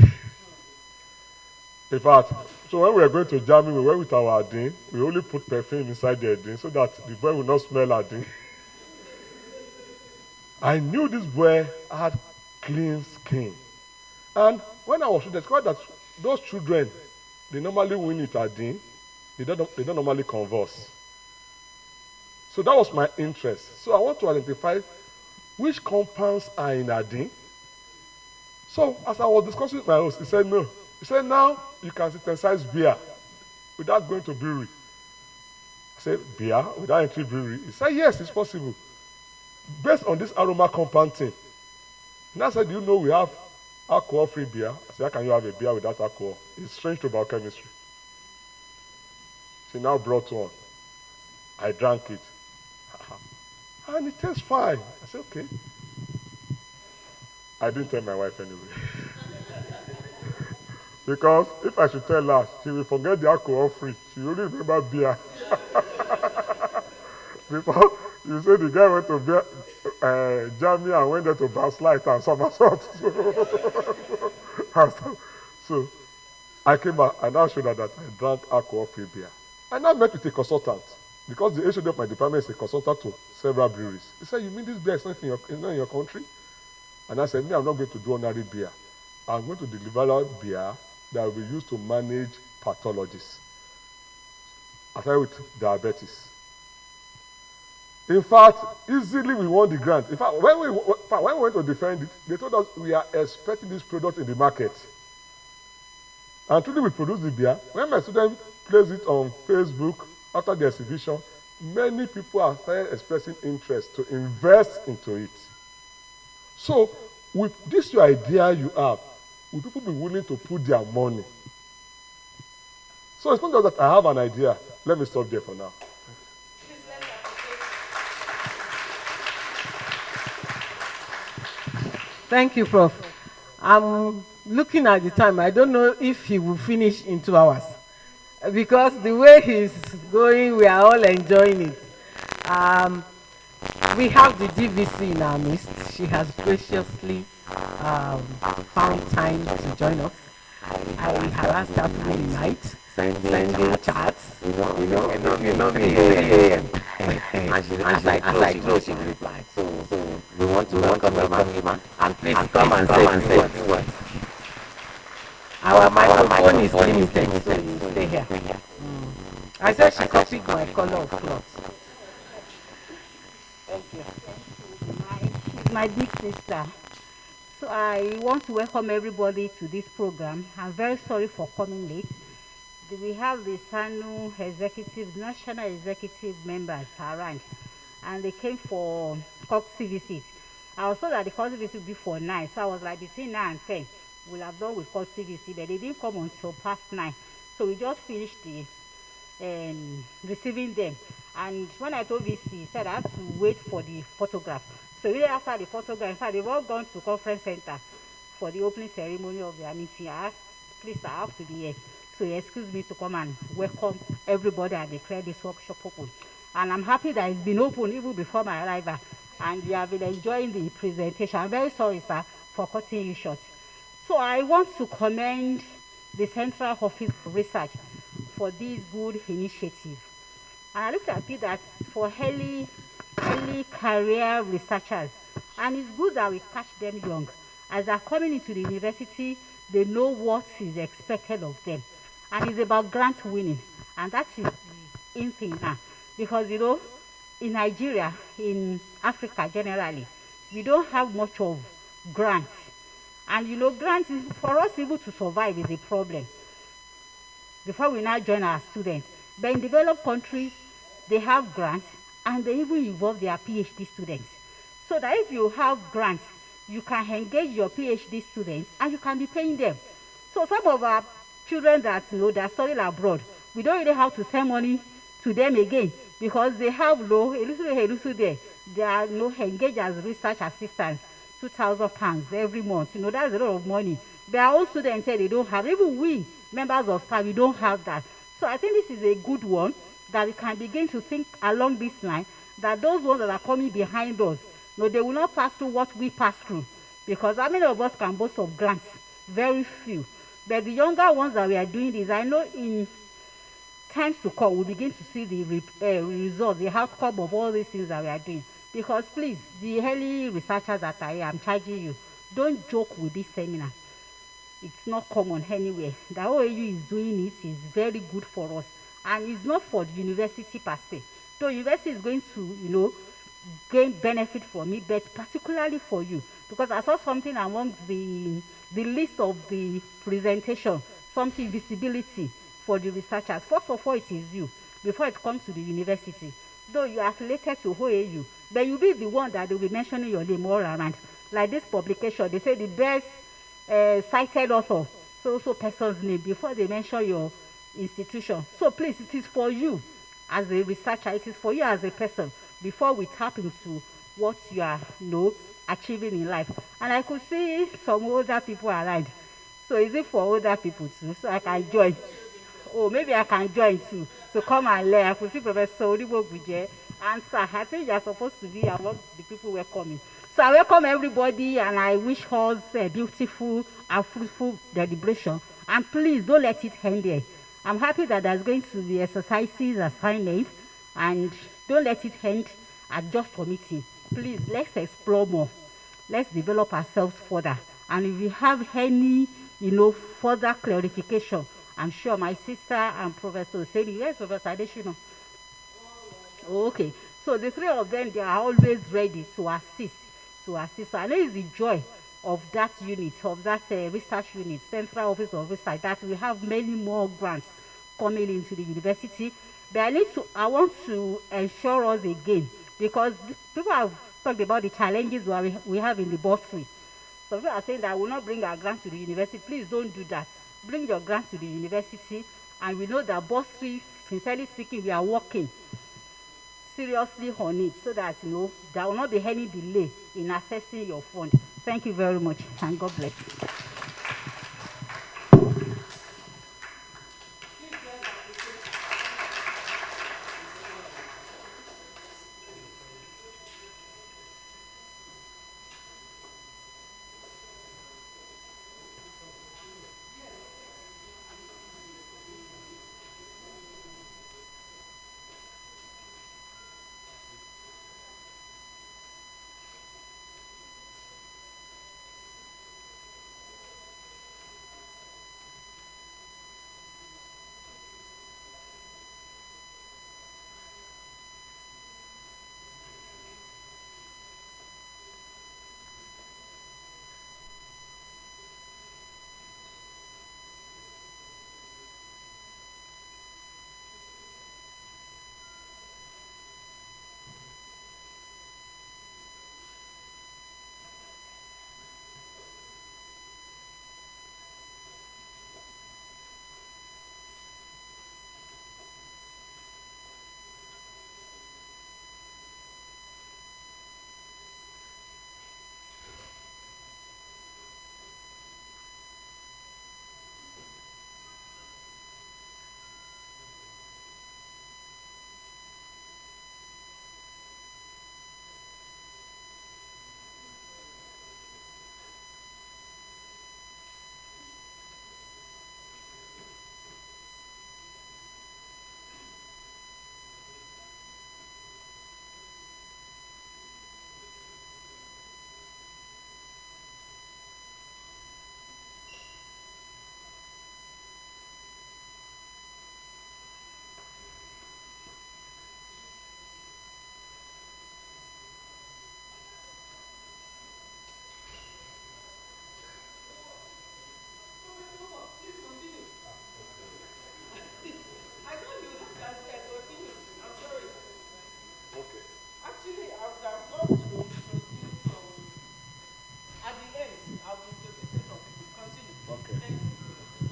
In fact, so when we were going to Germany, we went with our Adin. We only put perfume inside the Adin so that the boy will not smell Adin. I knew this boy had clean skin. And when I was discovered that those children, they normally win with Adin, they don't normally converse. So that was my interest. So I want to identify which compounds are in Adin. So as I was discussing with my host, he said no. He said now you can synthesize beer without going to brewery. I said, beer without entering brewery? He said, yes, it's possible. Based on this aroma compound thing. And I said, do you know we have alcohol-free beer? I said, how can you have a beer without alcohol? It's strange to biochemistry. She now brought one. I drank it. And it tastes fine. I said, okay. I didn't tell my wife anyway. Because if I should tell her, she will forget the alcohol free. She will only remember beer. Because you say the guy went to Germany and went there to backslide and somersault. So I came back and I showed her that I drank alcohol-free beer. I now met with a consultant because the HOD of my department is a consultant to several breweries. He said, you mean this beer is not in your country? And I said, I'm not going to do ordinary beer. I'm going to deliver beer that will be used to manage pathologies. I started with diabetes. In fact, easily we won the grant. In fact, when we went to defend it, they told us we are expecting this product in the market. And truly we produced the beer. When my student plays it on Facebook after the exhibition, many people have started expressing interest to invest into it. So, with this your idea you have, will people be willing to put their money? So it's not just that I have an idea. Let me stop there for now. Thank you, Prof. I'm looking at the time. I don't know if he will finish in 2 hours because the way he's going, we are all enjoying it. Um, we have the DVC in our midst. She has graciously found time to join us. I harassed her through the night, sending chats, me, 3 a.m. As I close, she replied. So we want to welcome Emma, and please come and say a few words. Our microphone is limited, so you stay here. I said she copied my color of cloth. She's my big sister. So I want to welcome everybody to this program. I'm very sorry for coming late. We have the SANU national executive members around, and they came for courtesy visit. I was told that the courtesy visit would be for 9, so I was like between 9 and 10. We'll have done with courtesy visit, but they didn't come until past 9. So we just finished the receiving them. And when I told VC, he said I had to wait for the photograph. So really after the photograph, in fact, they've all gone to conference center for the opening ceremony of their meeting. I asked, please, I have to be here. So he excused me to come and welcome everybody and declare this workshop open. And I'm happy that it's been open even before my arrival. And you have been enjoying the presentation. I'm very sorry, sir, for cutting you short. So I want to commend the Central Office of Research for this good initiative. And I looked at it that for early career researchers, and it's good that we catch them young. As they're coming into the university, they know what is expected of them. And it's about grant winning. And that is the in thing now. Because, you know, in Nigeria, in Africa generally, we don't have much of grants. And, you know, grants, for us even to survive is a problem. Before we now join our students. But in developed countries, they have grants, and they even involve their PhD students. So that if you have grants, you can engage your PhD students, and you can be paying them. So some of our children that know that studying abroad, we don't really have to send money to them again because they have a little there. They are engaged as research assistants, £2,000 every month. You know, that's a lot of money. Their own students say they don't have. Even we, members of staff, we don't have that. So I think this is a good one that we can begin to think along this line, that those ones that are coming behind us, they will not pass through what we pass through. Because how many of us can boast of grants? Very few. But the younger ones that we are doing this, I know in times to come, we'll begin to see the results, the outcome of all these things that we are doing. Because please, the early researchers that I am charging you, don't joke with this seminar. It's not common anywhere. The OAU is doing it, is very good for us. And it's not for the university per se. So university is going to, gain benefit from it, but particularly for you. Because I saw something amongst the list of the presentation, something visibility for the researchers. First of all, it is you, before it comes to the university. Though you are affiliated to OAU, but you'll be the one that will be mentioning your name all around. Like this publication, they say the best cited author, so person's name, before they mention your institution. So please, it is for you as a researcher, it is for you as a person, before we tap into what you are achieving in life. And I could see some older people around. So is it for older people too? So I can join. Oh, maybe I can join too. So come and learn. I could see Professor Odibo Guje answer. I think you are supposed to be among the people welcoming. So I welcome everybody, and I wish us a beautiful and fruitful deliberation. And please don't let it end there. I'm happy that there's going to be exercises, assignments, and don't let it end at just committee. Please, let's explore more. Let's develop ourselves further. And if we have any, further clarification, I'm sure my sister and Professor Oseni, yes, Professor Adeshino. Okay, so the three of them, they are always ready to assist. So I know it's the joy of that unit, of that research unit, Central Office of Research, that we have many more grants coming into the university. But I want to ensure us again, because people have talked about the challenges we have in the bursary. So people are saying that I will not bring our grants to the university. Please don't do that. Bring your grants to the university, and we know that bursary, sincerely speaking, we are working seriously on it, so that there will not be any delay in accessing your fund. Thank you very much, and God bless.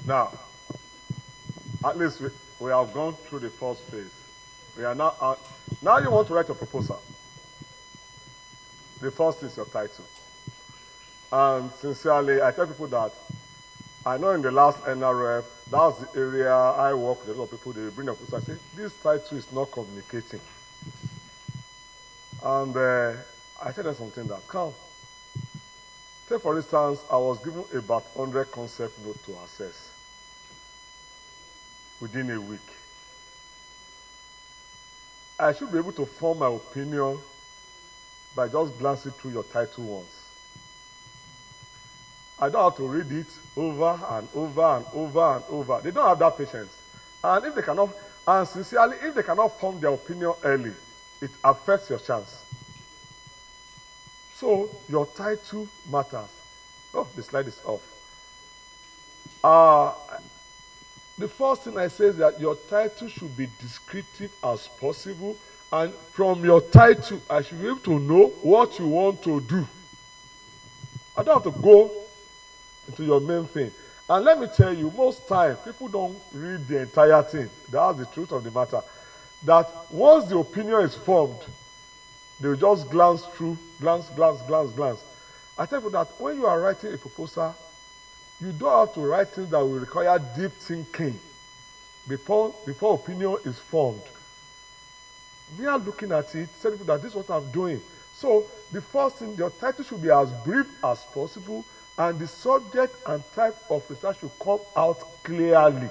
Now, at least we have gone through the first phase. We are now out. Now you want to write a proposal. The first is your title. And sincerely, I tell people that I know in the last NRF, that's the area I work with a lot of people. They bring up and say, this title is not communicating. And I tell them something that come. Say for instance, I was given about 100 concept notes to assess within a week. I should be able to form my opinion by just glancing through your title once. I don't have to read it over and over and over and over. They don't have that patience. And if they cannot, and sincerely, if they cannot form their opinion early, it affects your chance. So your title matters. Oh, the slide is off. The first thing I say is that your title should be descriptive as possible, and from your title, I should be able to know what you want to do. I don't have to go into your main thing. And let me tell you, most times, people don't read the entire thing. That's the truth of the matter. That once the opinion is formed, they'll just glance through, glance. I tell you that when you are writing a proposal, you don't have to write things that will require deep thinking before opinion is formed. We are looking at it, tell people that this is what I'm doing. So the first thing, your title should be as brief as possible, and the subject and type of research should come out clearly.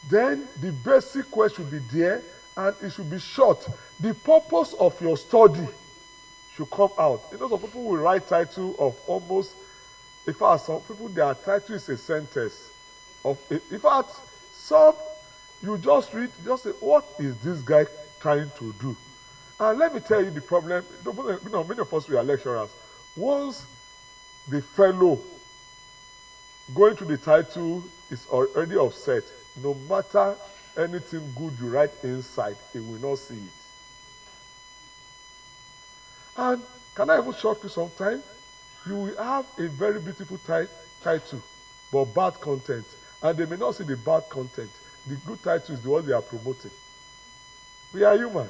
Then the basic question should be there, and it should be short. The purpose of your study should come out. You know, some people will write title of almost, in fact, some people, their title is a sentence. In fact, some, you just read, just say, what is this guy trying to do? And let me tell you the problem. You know, many of us, we are lecturers. Once the fellow going to the title is already upset, no matter anything good you write inside, he will not see it. And can I even shock you sometime? You will have a very beautiful title, but bad content. And they may not see the bad content. The good title is the one they are promoting. We are human.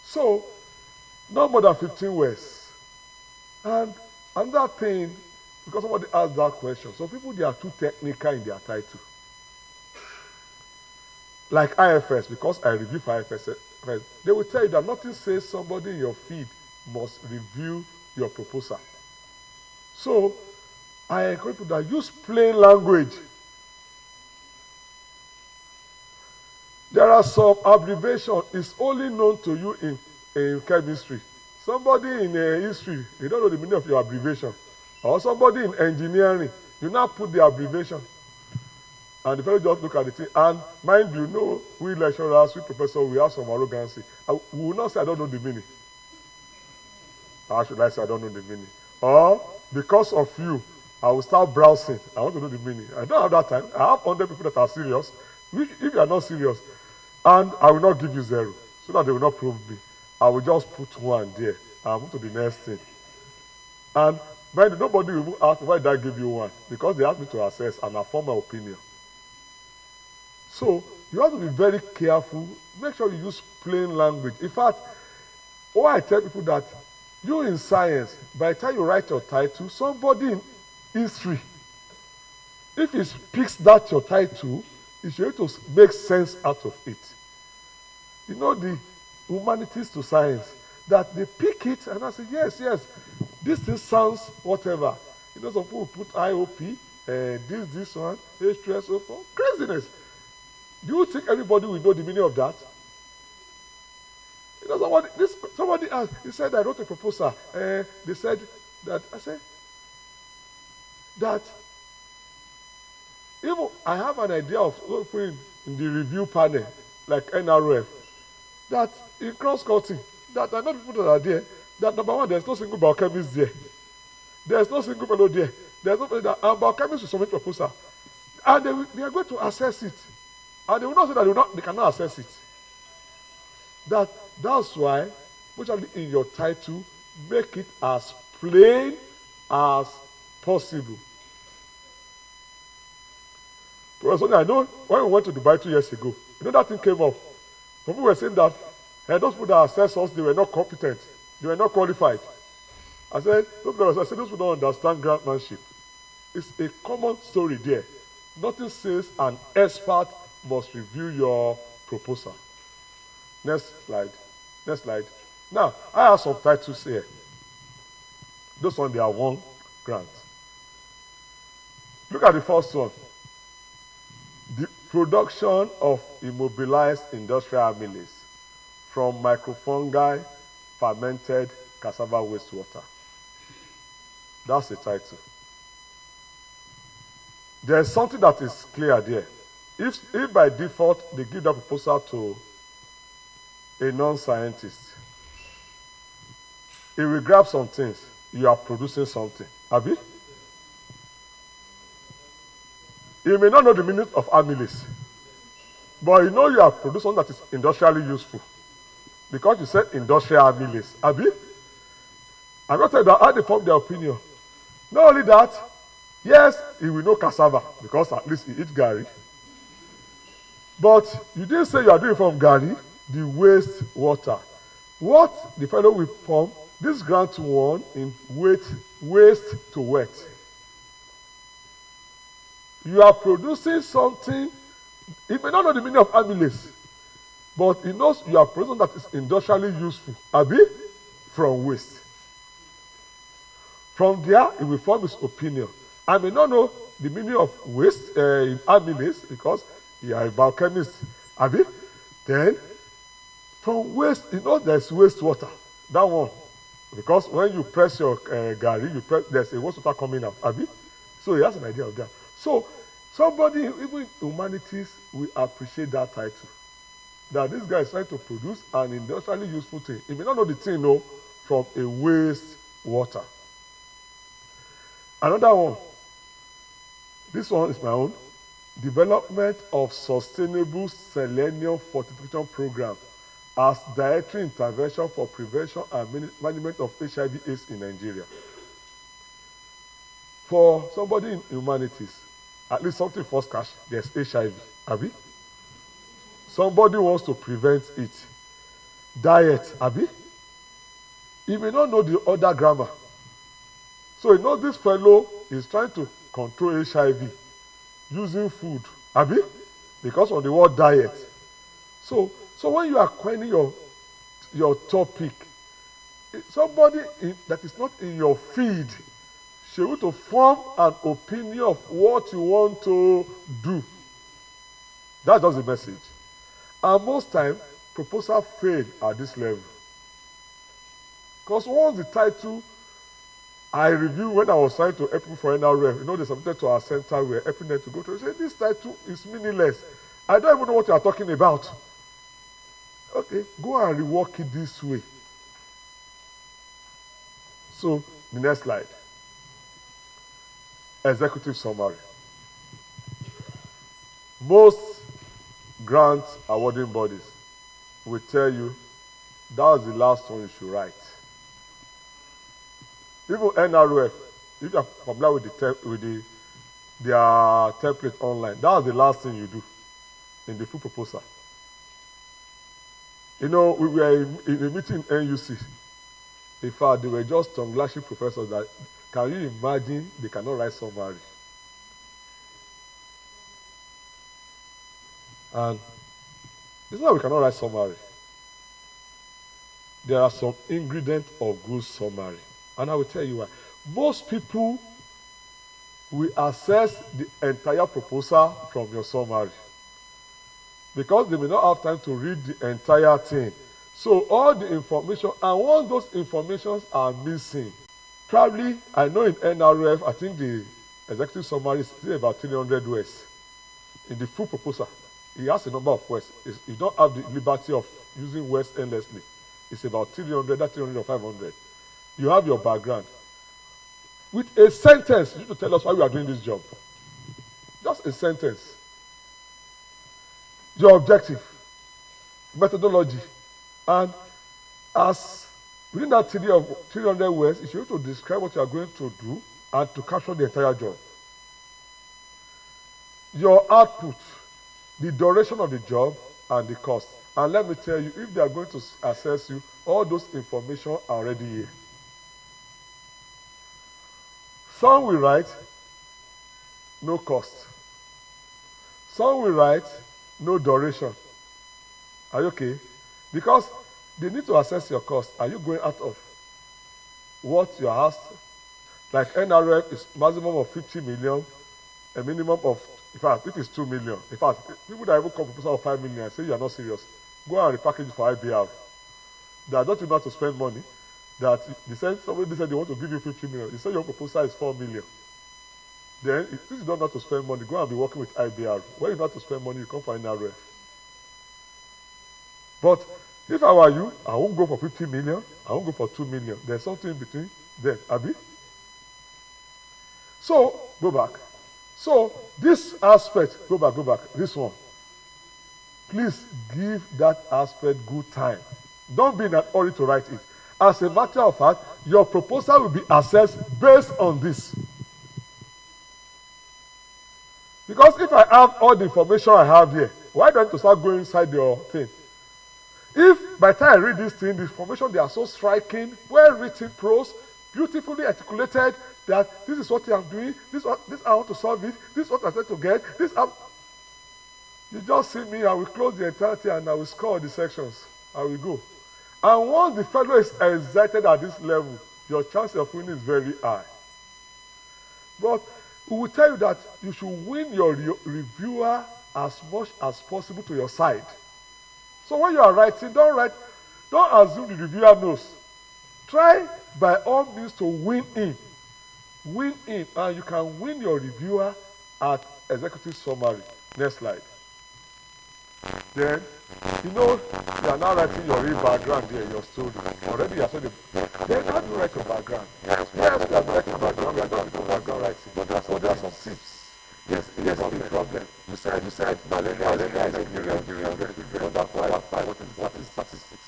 So, no more than 15 words. And another thing, because somebody asked that question, some people, they are too technical in their title. Like IFS, because I review for IFS, they will tell you that nothing says somebody in your field must review your proposal. So I encourage people that use plain language. There are some abbreviations is only known to you in chemistry. Somebody in history, you don't know the meaning of your abbreviation. Or somebody in engineering, you now put the abbreviation. And the fellow just look at the thing. And mind you, know, we lecturers, we professors, we have some arrogancy. We will not say, I don't know the meaning. Or should I say, I don't know the meaning? Or, because of you, I will start browsing. I want to know the meaning. I don't have that time. I have 100 people that are serious. If you are not serious, and I will not give you 0, so that they will not prove me. I will just put 1 there and move to the next thing. And mind you, nobody will ask why did I give you 1, because they asked me to assess and I form my opinion. So you have to be very careful. Make sure you use plain language. In fact, I tell people that you in science, by the time you write your title, somebody in history, if he speaks that your title, he should be able to make sense out of it. You know, the humanities to science, that they pick it and I say, yes, this thing sounds whatever. You know, some people put IOP, this one, H2SO4, craziness. Do you think everybody will know the meaning of that? You know, somebody asked, he said, I wrote a proposal. They said that, I said, that even I have an idea of putting in the review panel, like NRF, that in cross-cutting, that I know people that are there, that number 1, there's no single biochemist there. There's no single fellow there. There's no fellow that, and biochemists will submit proposal. And they are going to assess it. And they will not say that they cannot assess it. That's why, especially in your title, make it as plain as possible. Professor, I know when we went to Dubai 2 years ago, you know that thing came up. People were saying that those people that assess us, they were not competent. They were not qualified. I said, those people don't understand grantmanship. It's a common story there. Nothing says an expert must review your proposal. Next slide. Now, I have some titles here. Those ones, they are 1 grant. Look at the first one. The production of immobilized industrial amylase from microfungi fermented cassava wastewater. That's the title. There's something that is clear there. If by default they give that proposal to a non-scientist, he will grab some things. You are producing something. Abi? You may not know the meaning of amylase, but you know you are producing something that is industrially useful. Because you said industrial amylase. Abi? I'm going to tell you that how they form their opinion. Not only that, yes, he will know cassava, because at least he eats gari. But you didn't say you are doing from gari, the waste water. What the fellow will form, this grant 1 in waste to wet. You are producing something, he may not know the meaning of amylase, but he knows you are producing that is industrially useful. Abi? From waste. From there, he will form his opinion. I may not know the meaning of waste in amylase, because you are a biochemist. Abi? Then, from waste, you know there's wastewater. That one. Because when you press your gari, there's a wastewater coming out. Abi? So he has an idea of that. So, somebody, even in humanities, will appreciate that title. That this guy is trying to produce an industrially useful thing. He may not know the thing, no, from a waste water. Another one. This one is my own. Development of sustainable selenium fortification program as dietary intervention for prevention and management of HIV/AIDS in Nigeria. For somebody in humanities, at least something first cash, there's HIV. Abi? Somebody wants to prevent it. Diet. Abi? You may not know the other grammar. So you know this fellow is trying to control HIV using food, abi, because of the word diet. So when you are coining your topic, somebody that is not in your feed should be able to form an opinion of what you want to do. That's just the message. And most time, proposal fail at this level. Because once the title I reviewed when I was trying to help people for NRF, they submitted to our center, we were helping them to go through. Say, this title is meaningless. I don't even know what you are talking about. Okay, go and rework it this way. So, the next slide. Executive summary. Most grant awarding bodies will tell you that's the last one you should write. Even NRF, if you are familiar with their template online, that's the last thing you do in the full proposal. We were in a meeting in NUC. In fact, they were just tongue-lashing professors that, can you imagine, they cannot write summary. And it's not that we cannot write summary. There are some ingredients of good summary. And I will tell you why. Most people will assess the entire proposal from your summary, because they may not have time to read the entire thing. So all the information, and once those informations are missing, probably, I know in NRF, I think the executive summary is still about 300 words. In the full proposal, it has a number of words. You don't have the liberty of using words endlessly. It's about 300, that 300 or 500. You have your background. With a sentence, you need to tell us why you are doing this job. Just a sentence. Your objective, methodology, and as within that 300 words, you should be able to describe what you are going to do and to capture the entire job. Your output, the duration of the job, and the cost. And let me tell you, if they are going to assess you, all those information are already here. Some will write no cost. Some will write no duration. Are you okay? Because they need to assess your cost. Are you going out of what you are asked? Like NRF is maximum of 50 million, a minimum of, in fact, if it's 2 million. In fact, people that even come proposal of 5 million and say you are not serious, go and repackage it for IBR. That don't you know how to spend money. That somebody said they want to give you 50 million. They say your proposal is 4 million. Then, if you don't know how to spend money, go and be working with IBR. When you know how to spend money, you come for NRF. But if I were you, I won't go for 50 million. I won't go for 2 million. There's something in between them, Abi. So, go back. So, this aspect, go back, this one. Please give that aspect good time. Don't be in a hurry to write it. As a matter of fact, your proposal will be assessed based on this. Because if I have all the information I have here, why don't you start going inside your thing? If by the time I read this thing, the information, they are so striking, well-written prose, beautifully articulated, that this is what I am doing, this I want to solve it, this is what I try to get, you just see me, I will close the entirety and I will score the sections. I will go. And once the fellow is excited at this level, your chance of winning is very high. But we will tell you that you should win your reviewer as much as possible to your side. So when you are writing, don't assume the reviewer knows. Try by all means to win him. Win him, and you can win your reviewer at executive summary. Next slide. Then, you are now writing your real background here, your story. Already you have said it. Then how do you write your background? Yes, we have written your background, we are not doing background writing. But there are some tips. Yes, the problem. You said malaria is Nigeria, but that's why what is statistics?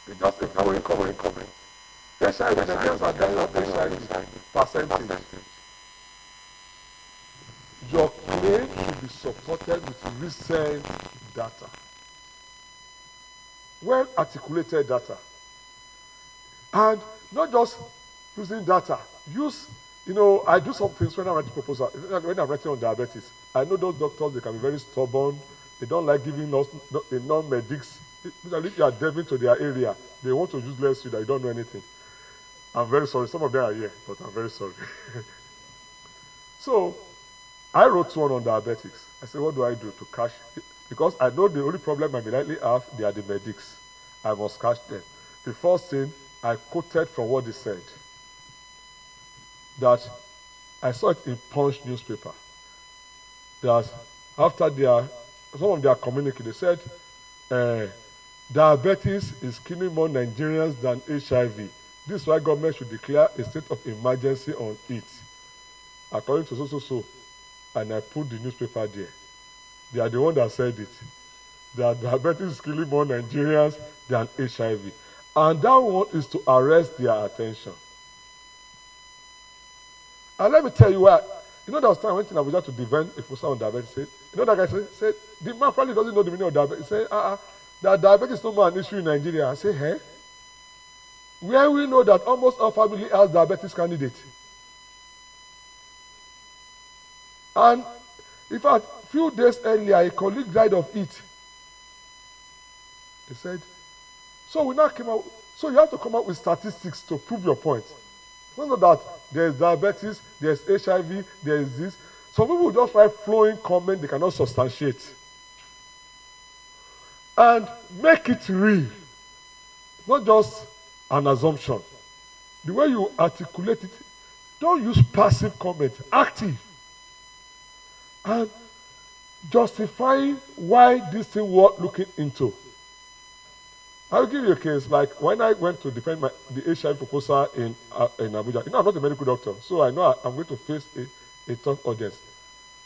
They just covering. Tertiary, when the girls are dying of tertiary percentage. Your claim should be supported with recent data. Well articulated data. And not just using data, I do some things when I'm writing proposal, when I'm writing on diabetes. I know those doctors, they can be very stubborn. They don't like giving us the non-medics. Especially if you are delving to their area, they want to useless you that you don't know anything. I'm very sorry. Some of them are here, but I'm very sorry. So, I wrote one on diabetics. I said, what do I do to catch it? Because I know the only problem I may likely have, they are the medics. I must catch them. The first thing, I quoted from what they said. That I saw it in Punch newspaper. That after some of their communique, they said, diabetes is killing more Nigerians than HIV. This is why government should declare a state of emergency on it. According to so. And I put the newspaper there. They are the one that said it. That diabetes is killing more Nigerians than HIV. And that one is to arrest their attention. And let me tell you why. There was time I went in Abuja to defend a professor on diabetes. That guy said, the man probably doesn't know the meaning of diabetes. He said, that diabetes is no more an issue in Nigeria. I say, hey? Where we know that almost all family has diabetes candidate. And in fact, a few days earlier, a colleague died of it. He said, so we now came out, so you have to come up with statistics to prove your point. It's not that there's diabetes, there's HIV, there's this. Some people just write flowing comment they cannot substantiate. And make it real. Not just an assumption. The way you articulate it, don't use passive comment, active. And justifying why this thing worth looking into. I'll give you a case. Like when I went to defend the HIV proposal in Abuja, I'm not a medical doctor, so I know I'm going to face a tough audience.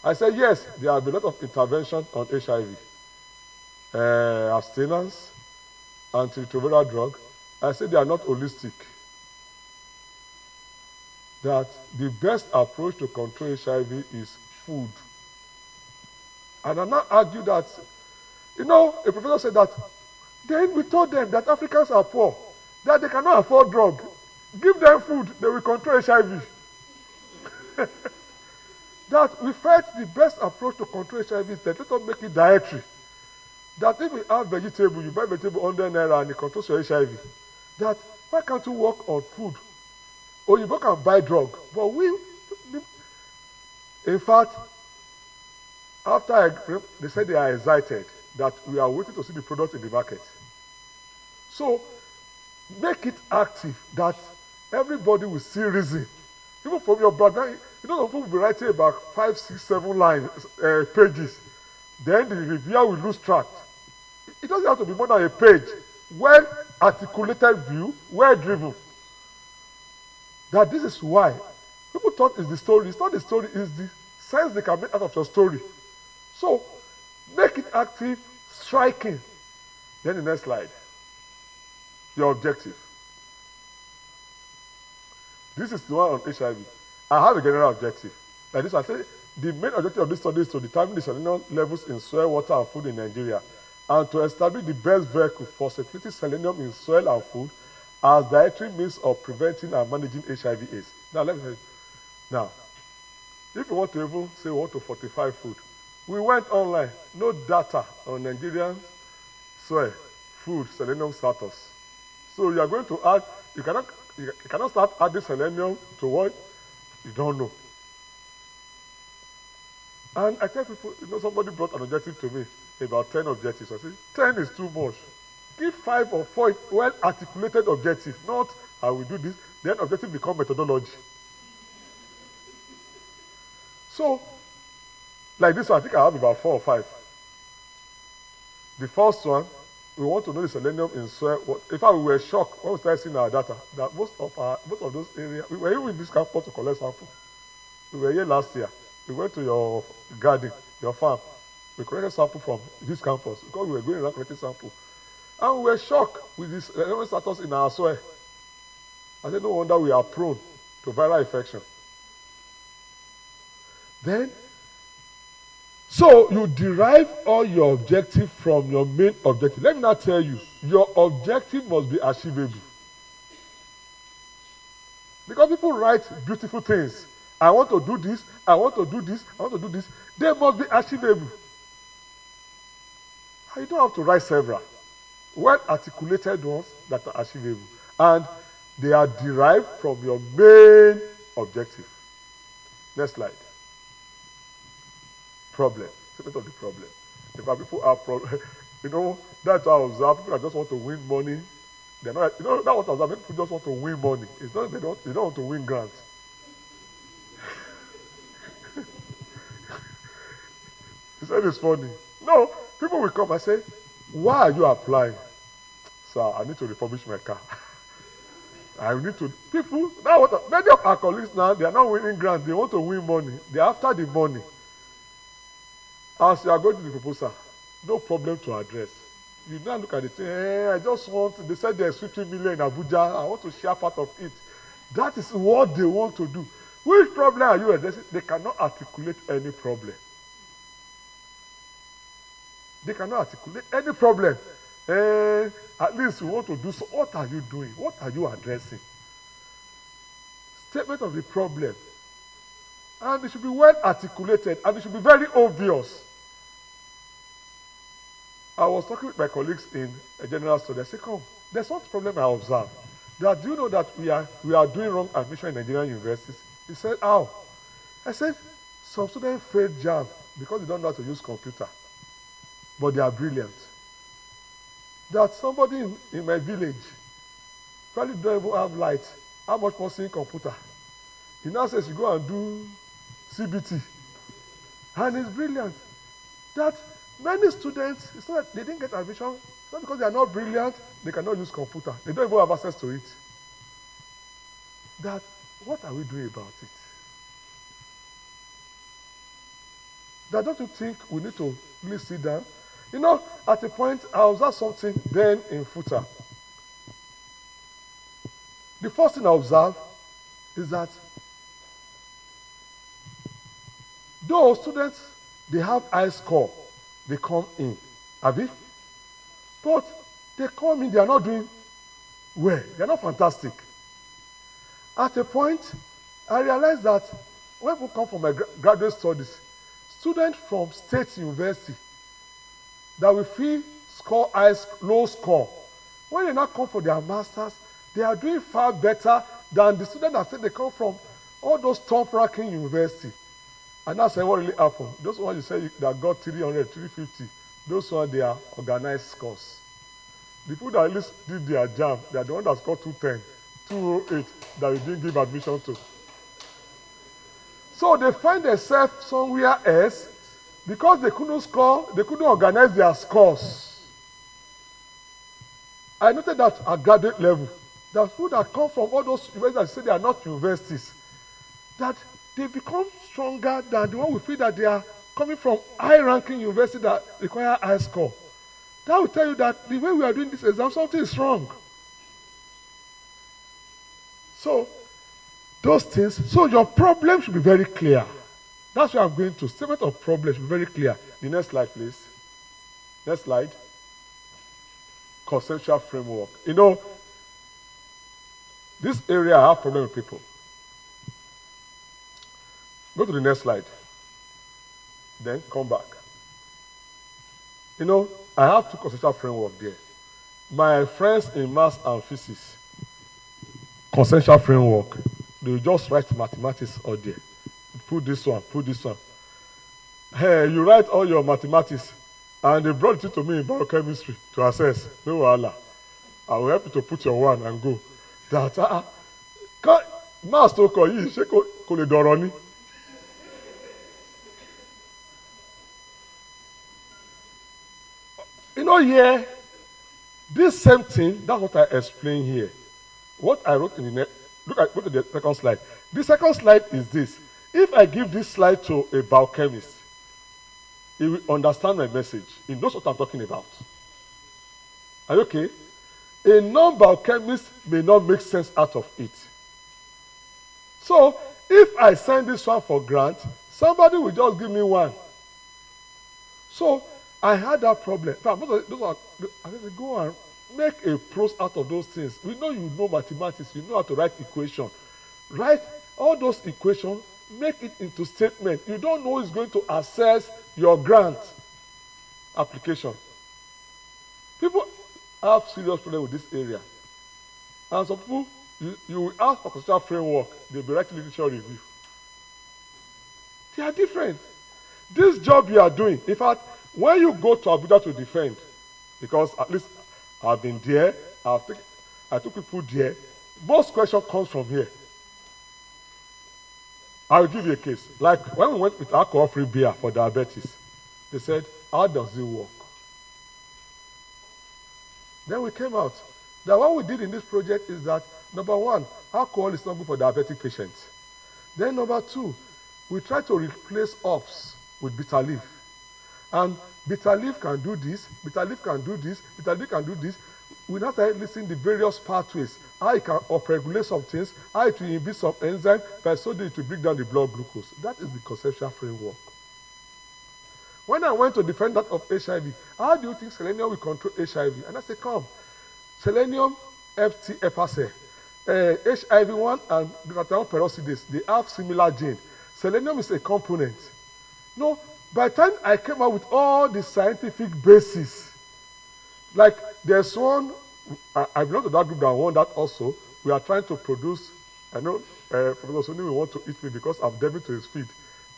I said, yes, there have been a lot of intervention on HIV. Abstinence, antiretroviral drug. I said they are not holistic. That the best approach to control HIV is food. And I now argue that, a professor said that, then we told them that Africans are poor, that they cannot afford drug. Give them food, they will control HIV. That we felt the best approach to control HIV is that let us make it dietary. That if we have vegetable, you buy vegetable 100 naira and it controls your HIV. That why can't you work on food? Or you can buy drug. But in fact, after they said they are excited that we are waiting to see the product in the market. So make it active that everybody will see reason. Even from your brother, some people will be writing about 5, 6, 7 lines, pages. Then the reviewer will lose track. It doesn't have to be more than a page. Well articulated view, well driven. That this is why. People thought it's the story. It's not the story, it's the sense they can make out of your story. So, make it active, striking. Then the next slide. Your objective. This is the one on HIV. I have a general objective. Like this, I say, the main objective of this study is to determine the selenium levels in soil, water, and food in Nigeria, and to establish the best vehicle for circulating selenium in soil and food as dietary means of preventing and managing HIV/AIDS. Now, let me tell you. Now, if you want to even say we want to fortify food, we went online, no data on Nigerian soil, food, selenium status. So you are going to add, you cannot start adding selenium to what you don't know. And I tell people, somebody brought an objective to me, about 10 objectives. I said, 10 is too much. Give 5 or 4 well-articulated objectives, not I will do this, then objective become methodology. So, like this one, I think I have about 4 or 5. The first one, we want to know the selenium in soil. In fact, we were shocked when we started seeing our data that most of those areas, we were even in this campus to collect sample. We were here last year. We went to your garden, your farm. We collected sample from this campus because we were going around collecting sample. And we were shocked with this selenium status in our soil. I said, no wonder we are prone to viral infection. Then, so you derive all your objective from your main objective. Let me now tell you, your objective must be achievable. Because people write beautiful things. I want to do this, I want to do this, I want to do this. They must be achievable. And you don't have to write several. Well articulated ones that are achievable. And they are derived from your main objective. Next slide. Problem. Statement of the problem. In fact, people are that's how I observe. People that just want to win money. They're not, that's what I observe. People just want to win money. It's not, they don't want to win grants. He said it's funny. No, people will come and say, why are you applying? Sir, I need to refurbish my car. I need to. People, many of our colleagues now, they are not winning grants. They want to win money. They're after the money. As you are going to the proposal, no problem to address. You now look at the thing, I just want, they said there's 50 million in Abuja, I want to share part of it. That is what they want to do. Which problem are you addressing? They cannot articulate any problem. They cannot articulate any problem. At least you want to do so. What are you doing? What are you addressing? Statement of the problem. And it should be well articulated and it should be very obvious. I was talking with my colleagues in a general study. I said, come, there's one problem I observed. That do you know that we are doing wrong admission in Nigerian universities? He said, how? I said, some students fail JAMB because they don't know how to use computer. But they are brilliant. That somebody in my village probably don't even have light. How much more seeing computer? He now says you go and do CBT. And it's brilliant. That many students, it's not that they didn't get admission, it's not because they are not brilliant, they cannot use computer. They don't even have access to it. That, what are we doing about it? That don't you think we need to really sit down? You know, at a point, I observed something then in FUTA. The first thing I observed is that those students, they have high score, they come in. Abi? But they come in, they are not doing well. They are not fantastic. At a point, I realized that when people come from my graduate studies, students from state university that we feel score high, low score, when they now come for their masters, they are doing far better than the students that say they come from all those top-ranking universities. And that's what really happened. Those ones you say that got 300, 350, those ones, they are organized scores. The people that at least did their JAMB, they are the ones that scored 210, 208, that we didn't give admission to. So they find themselves somewhere else because they couldn't score, they couldn't organize their scores. I noted that at graduate level, that people that come from all those universities that say they are not universities, that they become stronger than the one we feel that they are coming from high-ranking universities that require high score. That will tell you that the way we are doing this exam, something is wrong. So, those things, so your problem should be very clear. That's where I'm going to. Statement of problem should be very clear. The next slide, please. Next slide. Conceptual framework. You know, this area I have problem with people. Go to the next slide. Then come back. You know, I have two conceptual framework there. My friends in maths and physics, conceptual framework, they just write mathematics out there. Put this one, put this one. Hey, you write all your mathematics, and they brought it to me in biochemistry to assess. No wahala. I will help you to put your one and go. That maths to call you, ṣé kò lè dọ̀rọ̀ ni. You know, here, this same thing, that's what I explained here. What I wrote in the next, go to the second slide. The second slide is this. If I give this slide to a biochemist, he will understand my message. He knows what I'm talking about. Are you okay? A non-biochemist may not make sense out of it. So, if I send this one for grant, somebody will just give me one. So, I had that problem. I said, go and make a prose out of those things. We know you know mathematics, you know how to write equation. write all those equations, make it into statement. You don't know who is going to assess your grant application. People have serious problem with this area. And some people, you will ask for conceptual framework, they'll be writing literature review. They are different. This job you are doing, in fact, when you go to Abuja to defend, because at least I've been there, I took people there, most questions comes from here. I'll give you a case. Like when we went with alcohol-free beer for diabetes, they said, how does it work? Then we came out that what we did in this project is that, number one, alcohol is not good for diabetic patients. Then number two, we try to replace hops with bitter leaf. And bitter leaf can do this, bitter leaf can do this, bitter leaf can do this. We now start listing the various pathways, how it can upregulate some things, how it will inhibit some enzyme, by so that it will bring down the blood glucose. That is the conceptual framework. When I went to defend that of HIV, how do you think selenium will control HIV? And I said, come, selenium, FT, epacel, HIV1 and glutathione peroxidase, they have similar gene. Selenium is a component. No, by the time I came out with all the scientific basis, like there's one, I belong to that group that won that also. We are trying to produce, I know Professor Soni will want to eat me because I'm delving to his feed.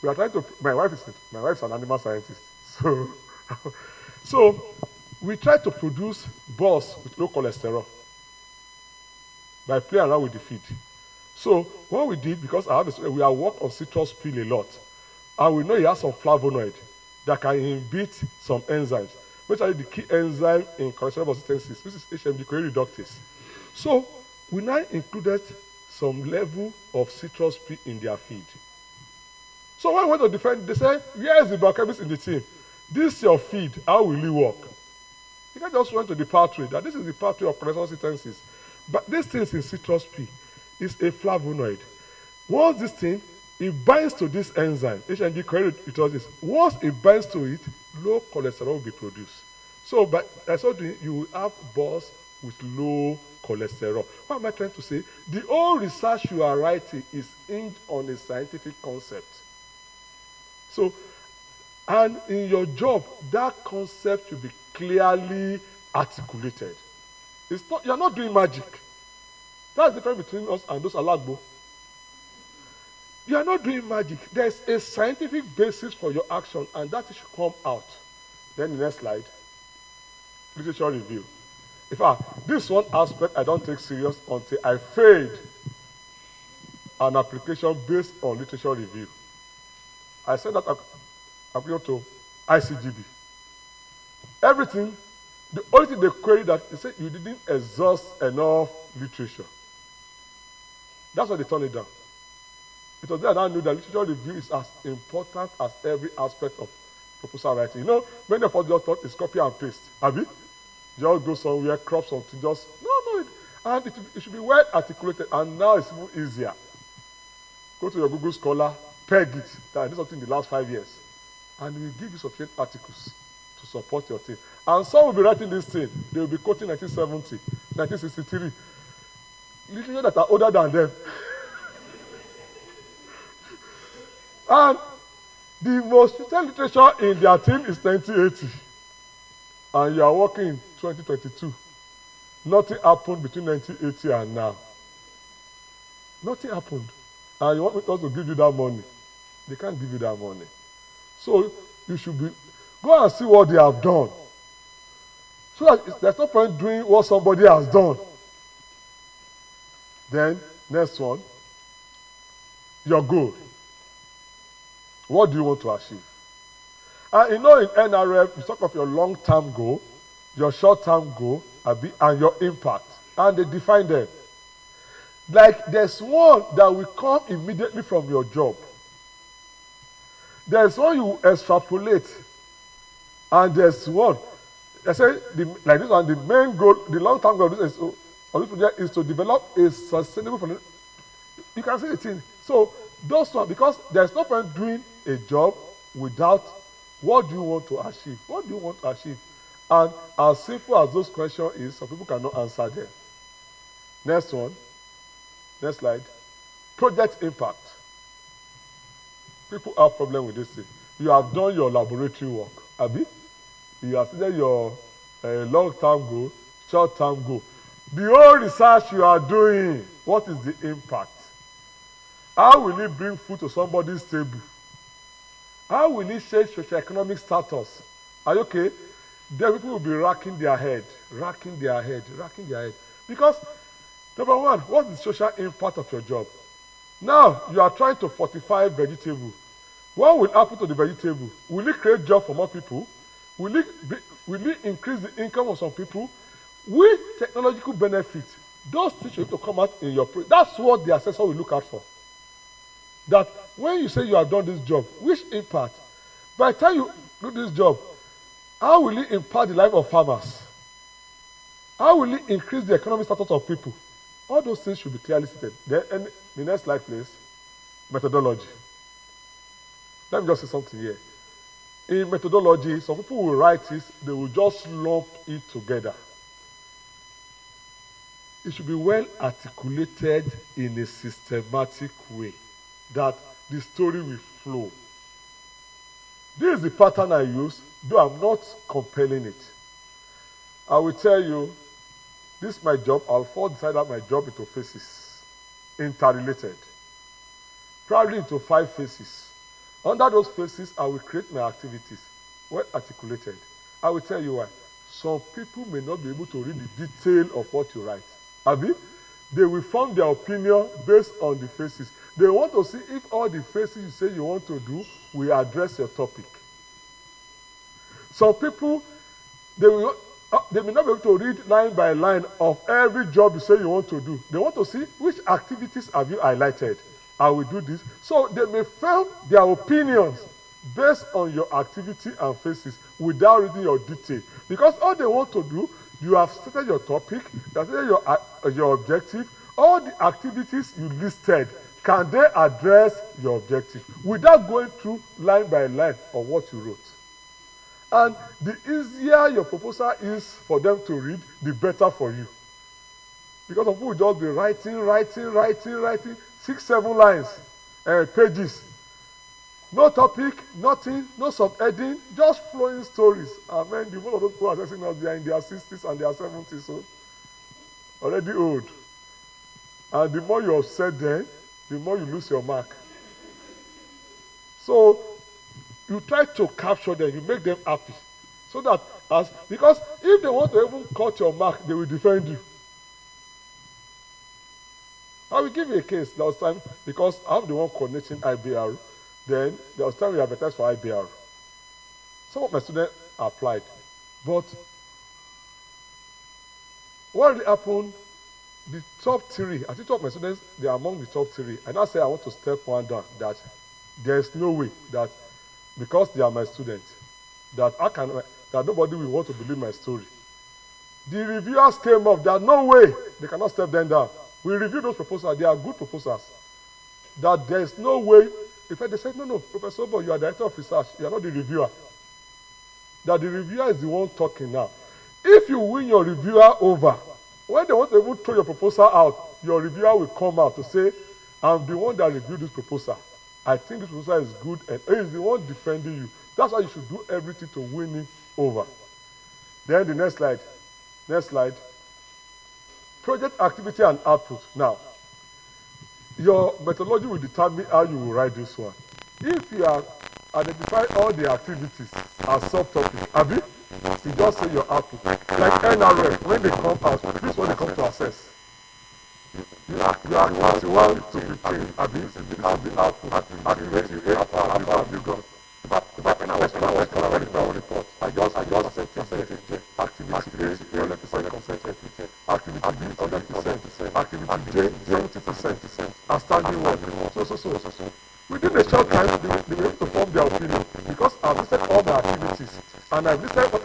We are trying to, my wife's an animal scientist. So we try to produce balls with low cholesterol by playing around with the feed. So what we did, because we have worked on citrus peel a lot, and we know it has some flavonoid that can inhibit some enzymes, which are the key enzyme in cholesterol synthesis, which is HMG CoA reductase. So we now included some level of citrus peel in their feed. So when we went to defend, they said, where is the biochemist in the team? This is your feed, how will it work? You can just went to the pathway, that this is the pathway of cholesterol synthesis. But this thing in citrus peel is a flavonoid. Once this thing, it binds to this enzyme, HMG CoA reductase. Once it binds to it, low cholesterol will be produced. So by so doing, you will have balls with low cholesterol. What am I trying to say? The whole research you are writing is hinged on a scientific concept. So, and in your job, that concept should be clearly articulated. It's not, you're not doing magic. That's the difference between us and those alagbo. You are not doing magic. There's a scientific basis for your action, and that should come out. Then the next slide, literature review. In fact, this one aspect I don't take serious until I failed an application based on literature review. I sent that application to ICGB. Everything, the only thing they queried that they said you didn't exhaust enough literature. That's why they turned it down. It was there that I knew that literature review is as important as every aspect of proposal writing. You know, many of us just thought it's copy and paste. Have you? Just go somewhere, crop something, just, no. And it should be well articulated, and now it's even easier. Go to your Google Scholar, peg it, that I did something in the last 5 years, and it will give you sufficient articles to support your thing. And some will be writing this thing. They will be quoting 1970, 1963, literature that are older than them. And the most recent literature in their team is 1980. And you are working in 2022. Nothing happened between 1980 and now. Nothing happened. And you want us to give you that money. They can't give you that money. So you should go and see what they have done. So that there's no point doing what somebody has done. Then, next one. Your goal. What do you want to achieve? And you know in NRF, you talk of your long-term goal, your short-term goal, and your impact. And they define them. Like there's one that will come immediately from your job. There's one you extrapolate. And there's one, I say, like this one, the main goal, the long-term goal of this project is to develop a sustainable, you can see the thing. So those one, because there's no point doing a job without what do you want to achieve? What do you want to achieve? And as simple as those questions is, some people cannot answer them. Next one. Next slide. Project impact. People have problem with this thing. You have done your laboratory work, Abi. You have stated your long-term goal, short-term goal. The whole research you are doing, what is the impact? How will it bring food to somebody's table? How will it change socioeconomic status? Are you okay? Then people will be racking their head. Because, number one, what's the social impact of your job? Now, you are trying to fortify vegetable. What will happen to the vegetable? Will it create job for more people? Will it increase the income of some people? With technological benefit, those things should have to come out in your project. That's what the assessor will look out for. That when you say you have done this job, which impact? By the time you do this job, how will it impact the life of farmers? How will it increase the economic status of people? All those things should be clearly stated. Then the next slide, please. Methodology. Let me just say something here. In methodology, some people will write this, they will just lump it together. It should be well articulated in a systematic way that the story will flow. This is the pattern I use, though I'm not compelling it. I will tell you, this is my job. I'll first decide out my job into phases, interrelated, probably into 5 phases. Under those phases, I will create my activities, well articulated. I will tell you why. Some people may not be able to read the detail of what you write. Abi, they will form their opinion based on the phases. They want to see if all the phases you say you want to do will address your topic. Some people, they may not be able to read line by line of every job you say you want to do. They want to see which activities have you highlighted. I will do this. So they may form their opinions based on your activity and phases without reading your detail. Because all they want to do, you have stated your topic, you have stated your objective, all the activities you listed, can they address your objective without going through line by line of what you wrote? And the easier your proposal is for them to read, the better for you. Because some people will just be writing, 6-7 lines, pages. No topic, nothing, no subheading, just flowing stories. And man, the most of those people assessing us, they are in their 60s and their 70s, so already old. And the more you upset them, the more you lose your mark. So you try to capture them, you make them happy. So that because if they want to even cut your mark, they will defend you. I will give you a case. There was time, because I'm the one coordinating IBR, then there was time we advertised for IBR. Some of my students applied, but what really happened, the top 3, I think 2 of my students, they are among the top 3. And I say I want to step one down, that there is no way that because they are my students, that nobody will want to believe my story. The reviewers came up, there are no way they cannot step them down. We reviewed those proposals, they are good proposals. That there is no way. In fact, they said, no, Professor Obo, you are director of research, you are not the reviewer. That the reviewer is the one talking now. If you win your reviewer over, when they want to even throw your proposal out, your reviewer will come out to say, I'm the one that reviewed this proposal. I think this proposal is good, and he is the one defending you. That's why you should do everything to win him over. Then the next slide. Next slide. Project activity and output. Now, your methodology will determine how you will write this one. If you have identified all the activities as subtopic, Abi, you just say your output. Like NRF, when they come out, this is when they come to assess. You are 21 to 15, Abi, this is the output. Activity, how far have you gone? But when I was report, I just accepted activity A, 100% consent, activity B, 100%, activity J, 70%, outstanding work, so. Within a short time, they were able to form their opinion, because I've listed all the activities, and I've listed what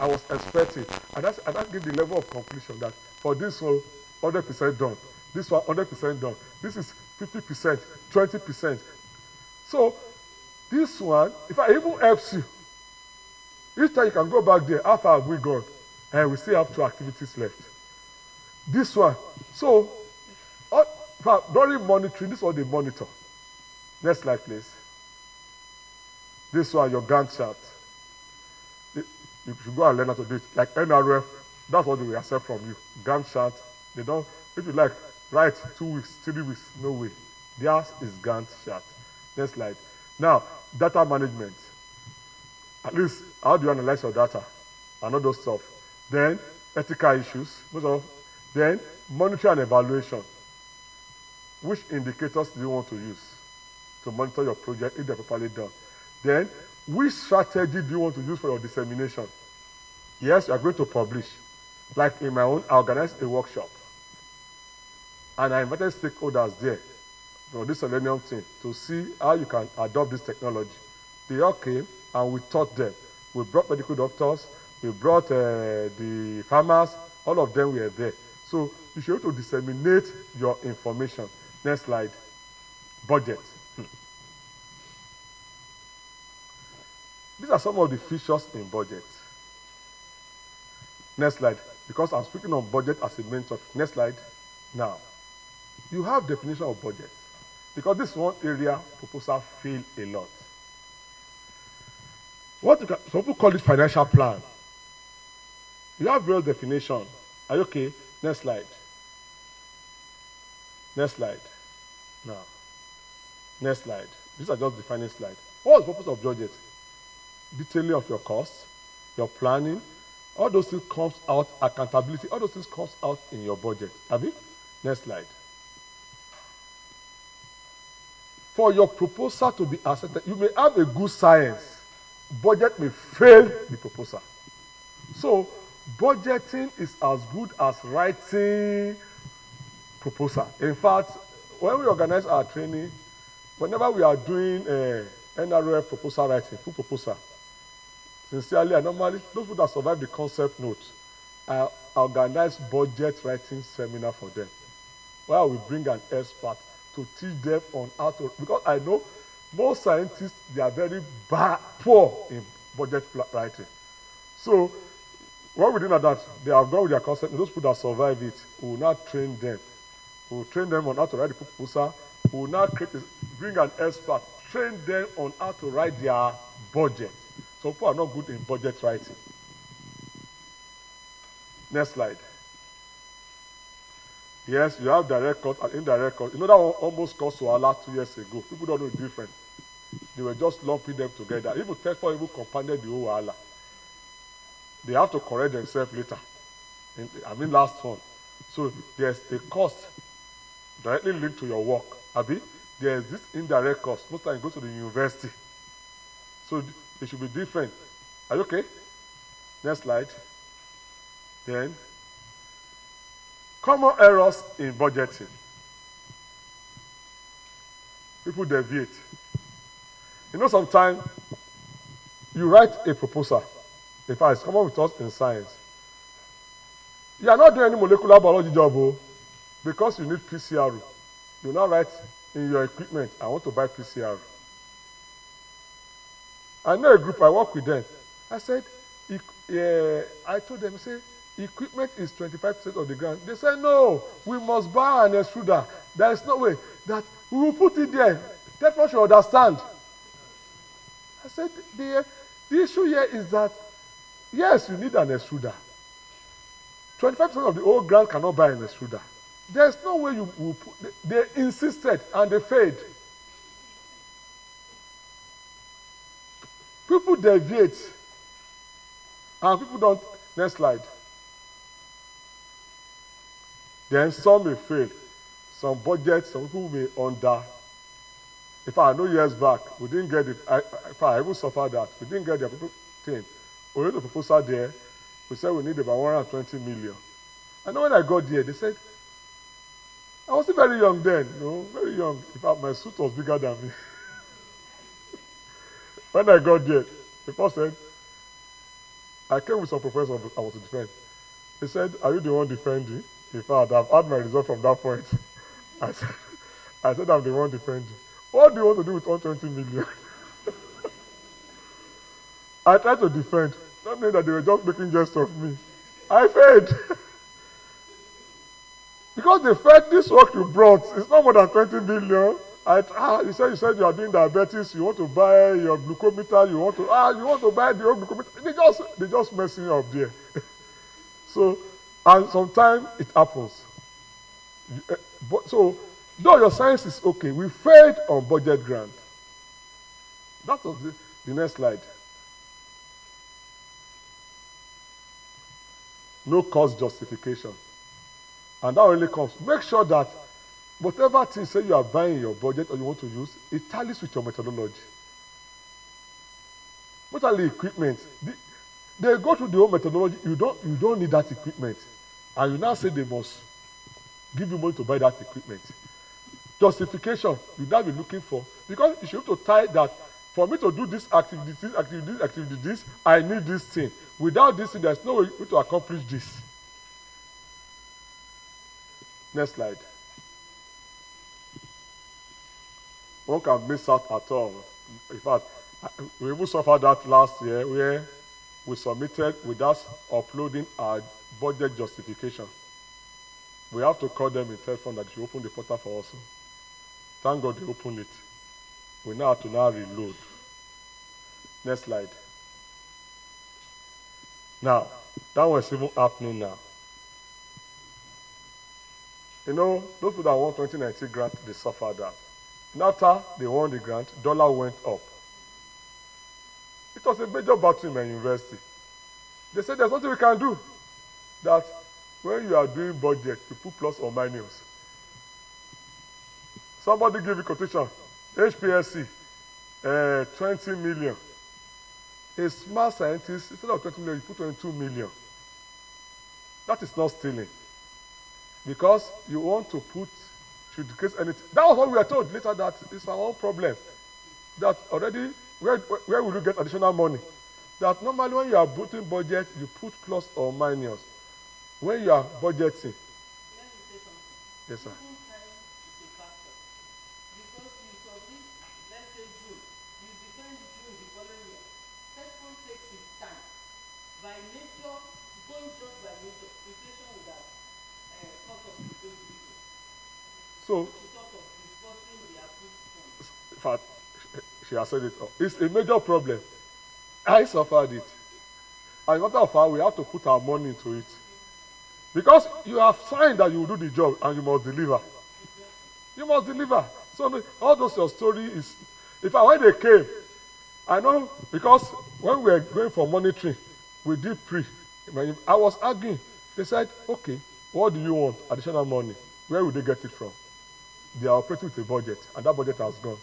I was expecting, and that gave the level of conclusion that for this one, 100% done, this one, 100% done, this is 50%, 20%. So, this one, if I even helps you, each time you can go back there, how far have we gone? And we still have 2 activities left. This one. So, During monitoring, this is what they monitor. Next slide, please. This one, your Gantt chart. You should go and learn how to do it. Like NRF, that's what they will accept from you. Gantt chart. They don't, if you like, write 2 weeks, 3 weeks, no way. Theirs is Gantt chart. Next slide. Now, data management. At least, how do you analyze your data? And all those stuff. Then, ethical issues. Then, monitoring and evaluation. Which indicators do you want to use to monitor your project if they're properly done? Then, which strategy do you want to use for your dissemination? Yes, you are going to publish. Like in my own, I organized a workshop. And I invited stakeholders there for this Selenium thing to see how you can adopt this technology. They all came and we taught them. We brought medical doctors, we brought the farmers, all of them were there. So you should be able to disseminate your information. Next slide. Budget. These are some of the features in budget. Next slide. Because I'm speaking on budget as a main topic. Next slide. Now, you have definition of budget. Because this is one area proposals fail a lot. Some people call it financial plan. You have real definition. Are you okay? Next slide. Next slide. Now. Next slide. These are just defining slides. What is the purpose of budget? Detailing of your costs, your planning, all those things comes out, accountability, all those things comes out in your budget. Abi? Next slide. For your proposal to be accepted, you may have a good science. Budget may fail the proposal. So, budgeting is as good as writing proposal. In fact, when we organize our training, whenever we are doing NRF proposal writing, full proposal, sincerely, I normally, those people that survive the concept note, I organize budget writing seminar for them, where we bring an expert to teach them on how to, because I know most scientists, they are very poor in budget writing. So, what we do now that they have gone with their concept, those people that survive it, we will now train them. We will train them on how to write the proposal. We will now bring an expert, train them on how to write their budget. Some people are not good in budget writing. Next slide. Yes, you have direct cost and indirect cost. You know that one almost cost Wahala 2 years ago. People don't know the difference. They were just lumping them together. Even TechFor even compounded the whole Wahala. They have to correct themselves later. Last one. So there's a cost directly linked to your work. Abi, there's this indirect cost. Most times you go to the university. So they should be different. Are you okay? Next slide. Then, common errors in budgeting. People deviate. You know, sometimes you write a proposal. In fact, it's common with us in science. You are not doing any molecular biology job, because you need PCR. You now write in your equipment, I want to buy PCR. I know a group, I work with them. I said, I told them, say, equipment is 25% of the grant. They said, no, we must buy an extruder. There is no way that we will put it there. Therefore, should understand. I said, the issue here is that, yes, you need an extruder. 25% of the whole grant cannot buy an extruder. There's no way you will put, they insisted and they failed. People deviate and people don't. Next slide. Then some may fail. Some budgets, some people may under. In fact, I know years back, we didn't get it. I even suffered that. We didn't get the thing. We had a proposal there. We said we need about 120 million. And when I got there, they said, I was still very young then, very young. In fact, my suit was bigger than me. When I got there, the first said, I came with some professors I was to defend. He said, are you the one defending? In fact, I've had my result from that point. I said I'm the one defending. What do you want to do with 120 million? I tried to defend, not knowing that they were just making jest of me. I failed. because they felt this work you brought is not more than 20 million. You said you are doing diabetes, you want to buy your glucometer, you want to buy the old glucometer. They just messing up there. So, and sometimes it happens. So, though your science is okay, we failed on budget grant. That was the next slide. No cost justification. And that only comes. Make sure that whatever thing say you are buying in your budget or you want to use, it tallies with your methodology. What are the equipment? They go through the whole methodology. You don't need that equipment. And you now say they must give you money to buy that equipment. Justification, you now be looking for. Because you should have to tie that for me to do this activity, this, I need this thing. Without this thing, there's no way to accomplish this. Next slide. One can miss out at all. In fact, we even suffered that last year where we submitted without uploading our budget justification. We have to call them in telephone that you open the portal for us. Thank God they opened it. We now have to reload. Next slide. Now, that was even happening now. You know, those people that won 2019 grant, they suffered that. And after they won the grant, dollar went up. It was a major battle in my university. They said there's nothing we can do. That when you are doing budget, you put plus or minus. Somebody give you quotation. HPSC, 20 million. A smart scientist, instead of 20 million, you put 22 million. That is not stealing. Because you want to put, should decrease anything. That was what we were told later, that it's our own problem. That already, where will you get additional money? That normally when you are putting budget, you put plus or minus. When you are budgeting. Yes, sir. So, in fact, she has said it. It's a major problem. I suffered it. As a matter of fact, we have to put our money into it. Because you have signed that you will do the job and you must deliver. You must deliver. So all those your story is, in fact, when they came, I know because when we were going for monitoring, we did pre. I was arguing. They said, okay, what do you want? Additional money. Where will they get it from? They are operating with a budget, and that budget has gone.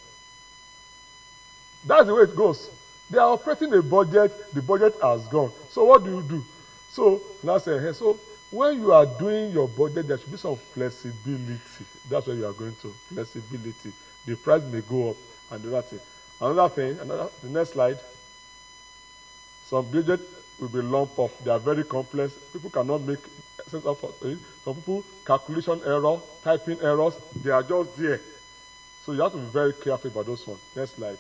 That's the way it goes. They are operating a budget, the budget has gone. So what do you do? So now say, hey, so when you are doing your budget, there should be some flexibility. That's where you are going to. Flexibility. The price may go up and the other thing. The next slide. Some budget will be lumped off. They are very complex. People cannot make sense of it. Some people, calculation error, typing errors, they are just there. So you have to be very careful about those ones. Next slide.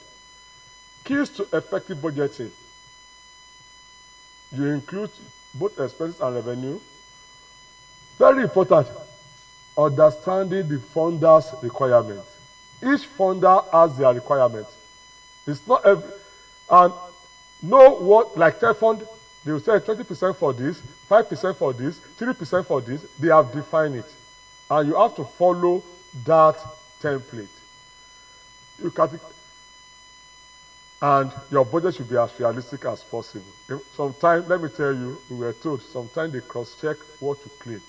Keys to effective budgeting. You include both expenses and revenue. Very important, understanding the funder's requirements. Each funder has their requirements. It's not every, and know what, like Telfund, they will say 20% for this, 5% for this, 3% for this. They have defined it. And you have to follow that template. You can, and your budget should be as realistic as possible. Sometimes, let me tell you, we were told, sometimes they cross-check what you claim.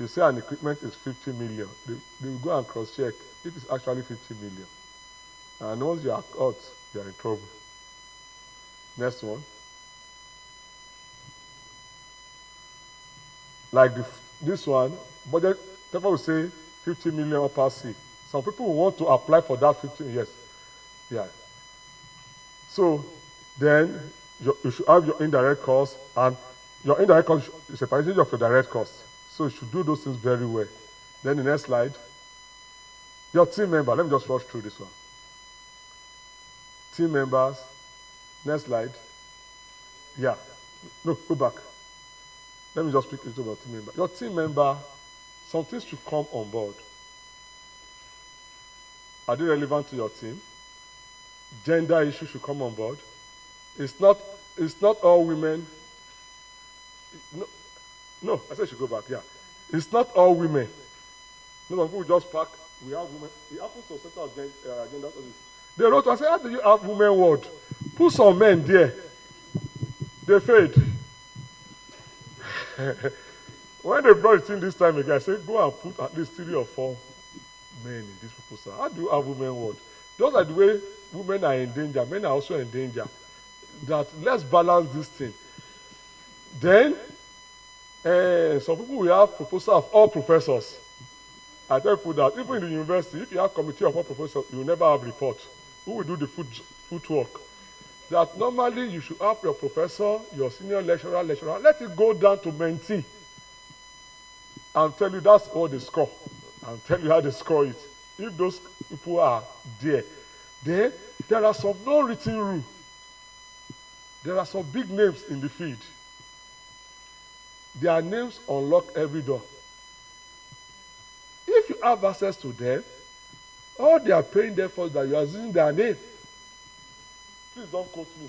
You say an equipment is 50 million. They will go and cross-check if it's actually 50 million. And once you are caught, you are in trouble. Next one. Like this one, budget, people will say 50 million upper C. Some people will want to apply for that 50, yes. Yeah. So then you should have your indirect costs, and your indirect cost is a percentage of your direct cost. So you should do those things very well. Then the next slide. Your team member, let me just rush through this one. Team members, next slide. Yeah, no, go back. Let me just speak into your team member. Your team member some things should come on board. Are they relevant to your team? Gender issues should come on board. It's not all women. No, I said should go back, yeah. It's not all women. No, some people just pack, we have women. It happens to center of gender studies. They wrote, I said, how do you have women word? Put some men there. They failed. When they brought it in this time again, I said, go and put at least 3 or 4 men in this proposal. How do you have women word? Just like the way women are in danger, men are also in danger. That let's balance this thing. Then, some people will have proposal of all professors. I tell people that even in the university, if you have committee of all professors, you will never have report. Who will do the footwork? That normally you should have your professor, your senior lecturer, let it go down to mentee. And tell you that's all they score. And tell you how they score it. If those people are there, then there are some non-written rules. There are some big names in the field. Their names unlock every door. If you have access to them, all they are paying them for is that you are using their name. Please don't quote me.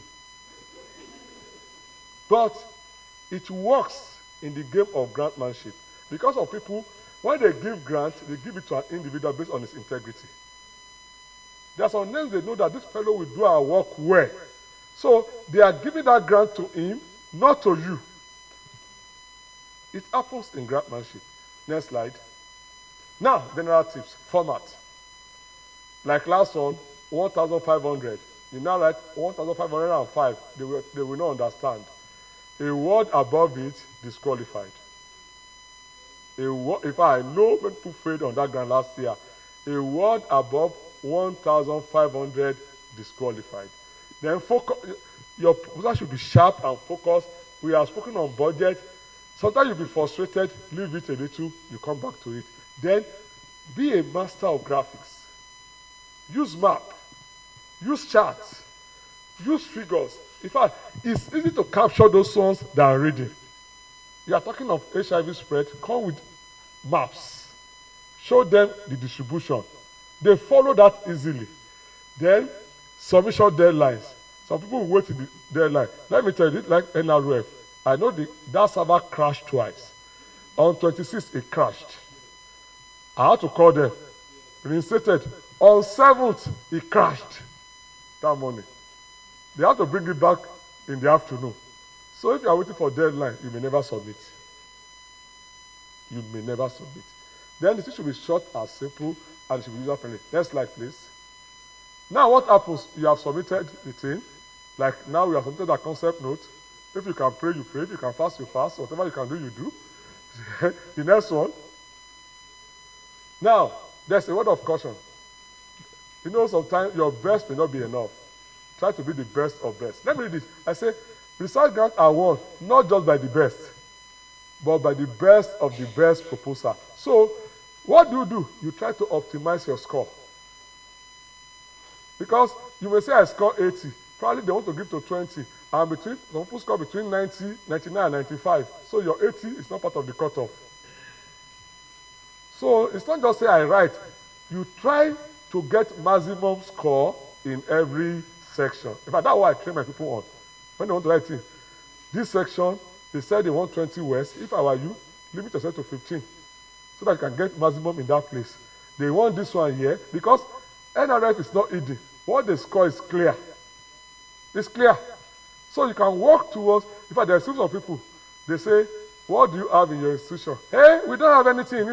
But it works in the game of grantmanship. Because of people, when they give grant, they give it to an individual based on his integrity. There are some names they know that this fellow will do our work well. So they are giving that grant to him, not to you. It happens in grantmanship. Next slide. Now, general tips, format. Like last one, 1,500. You now write 1,505. They will not understand. A word above it, disqualified. If I know when people failed on that grant last year, a word above 1,500 disqualified. Then focus. Your proposal should be sharp and focused. We have spoken on budget. Sometimes you'll be frustrated, leave it a little, you come back to it. Then be a master of graphics. Use map. Use charts. Use figures. In fact, it's easy to capture those ones that are reading. You are talking of HIV spread, come with maps. Show them the distribution. They follow that easily. Then, submission deadlines. Some people will wait to the deadline. Let me tell you, like NRF, I know that server crashed twice. On 26th, it crashed. I had to call them. Reinstated. On 7th, it crashed. That morning. They have to bring it back in the afternoon. So if you are waiting for deadline, you may never submit. You may never submit. Then the thing should be short and simple, and it should be user-friendly. Next slide, please. Now what happens? You have submitted the thing. Like now we have submitted a concept note. If you can pray, you pray. If you can fast, you fast. Whatever you can do, you do. The next one. Now, there's a word of caution. You know, sometimes your best may not be enough. Try to be the best of best. Let me read this. I say, research grants are won not just by the best, but by the best of the best proposal. So, what do? You try to optimize your score. Because you may say I score 80. Probably they want to give to 20. And some people score between 90, 99, and 95. So your 80 is not part of the cutoff. So it's not just say I write. You try to get maximum score in every section. In fact, that's what I train my people on. When they want to write in this section, they said they want 20 words. If I were you, limit yourself to 15 so that you can get maximum in that place. They want this one here because NRF is not hidden. What they score is clear. It's clear. So you can work towards, in fact, there are some people, they say, what do you have in your institution? Hey, we don't have anything.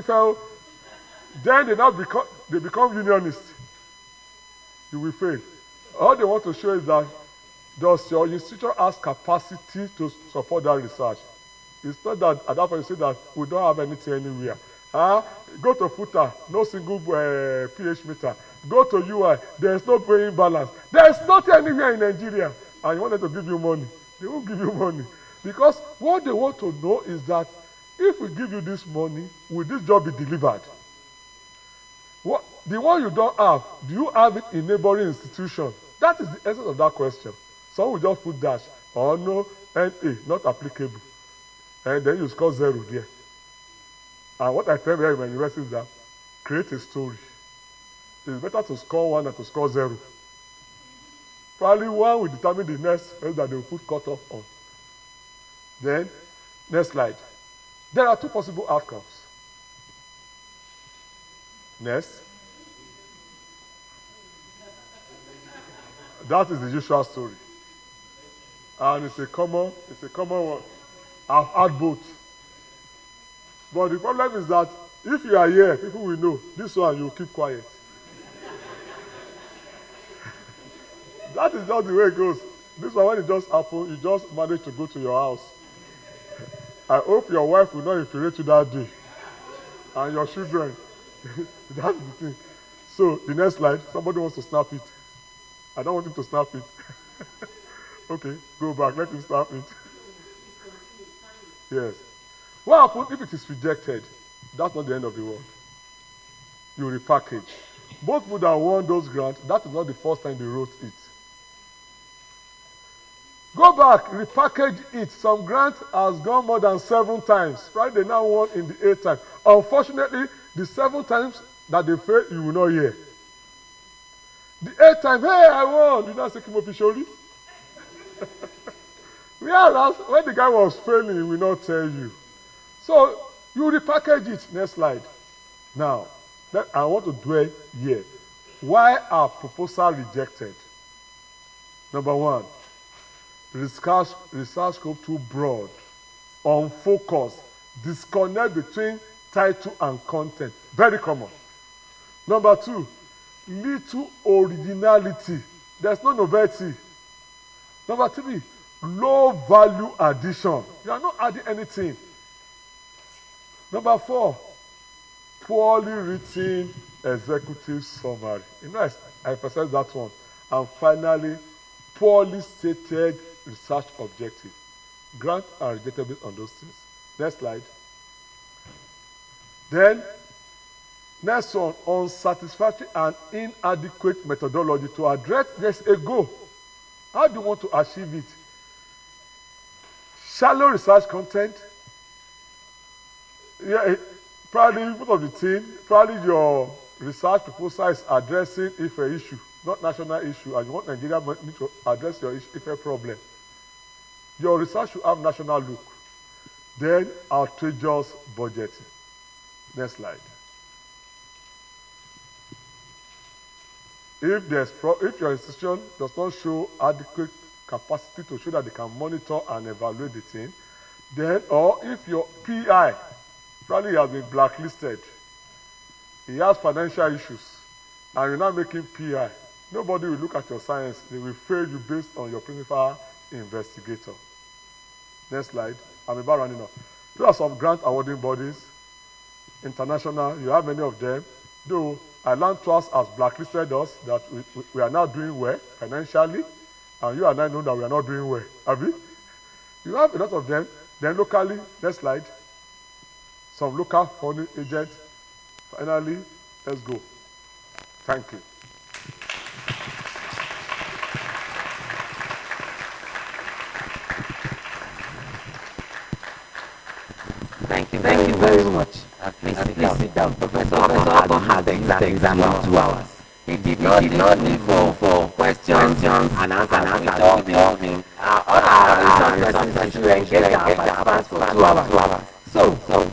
Then they become unionists. You will fail. All they want to show is that does your institution has capacity to support that research? It's not that at that point you say that we don't have anything anywhere. Go to footer, no single pH meter. Go to UI, there is no paying balance. There is nothing anywhere in Nigeria. And you want them to give you money. They won't give you money. Because what they want to know is that if we give you this money, will this job be delivered? The one you don't have, do you have it in neighboring institutions? That is the essence of that question. Some will just put dash or no, NA, not applicable. And then you score 0 there. And what I tell you in my university is that create a story. It's better to score 1 than to score 0. Probably 1 will determine the next phase that they will put cutoff on. Then, next slide. There are 2 possible outcomes. Next. That is the usual story. And it's a common one. I've had both. But the problem is that if you are here, people will know. This one, you keep quiet. That is just the way it goes. This one, when it just happens, you just manage to go to your house. I hope your wife will not infuriate you that day. And your children. That's the thing. So, the next slide, somebody wants to snap it. I don't want him to snap it. Okay, go back, let him snap it. Yes. What happens if it is rejected? That's not the end of the world. You repackage. Both people that won those grants, that is not the first time they wrote it. Go back, repackage it. Some grant has gone more than 7 times. Right? They now won in the 8th time. Unfortunately, the 7 times that they failed, you will not hear. The 8th time, hey, I won. You not say Kimopishori? Whereas when the guy was failing, he will not tell you. So you repackage it. Next slide. Now, I want to dwell here. Why are proposals rejected? Number 1, research scope too broad, unfocused, disconnect between title and content. Very common. Number 2, little originality. There's no novelty. Number 3, low value addition. You are not adding anything. Number 4, poorly written executive summary. You know, I emphasize that one. And finally, poorly stated research objective. Grants are rejected based on those things. Next slide. Then, next one, unsatisfactory and inadequate methodology to address there's a goal. How do you want to achieve it? Shallow research content. Yeah, probably most of the team, probably your research proposal is addressing IFE issue, not national issue, and you want Nigeria to address your IFE problem. Your research should have national look. Then outrageous budgeting. Next slide. If your institution does not show adequate capacity to show that they can monitor and evaluate the thing, then, or if your PI probably has been blacklisted, he has financial issues, and you're not making PI, nobody will look at your science. They will fail you based on your principal investigator. Next slide. I'm about running off. There are some grant awarding bodies, international, you have many of them, though Island Trust has blacklisted us that we are not doing well financially, and you and I know that we are not doing well. Have you? You have a lot of them. Then locally, next slide, some local funding agents. Finally, let's go. Thank you. Thank you very much. Please sit down. Professor Alban had the exam in 2 hours. He did not need for questions and answers with all the research to engage our participants for 2 hours. So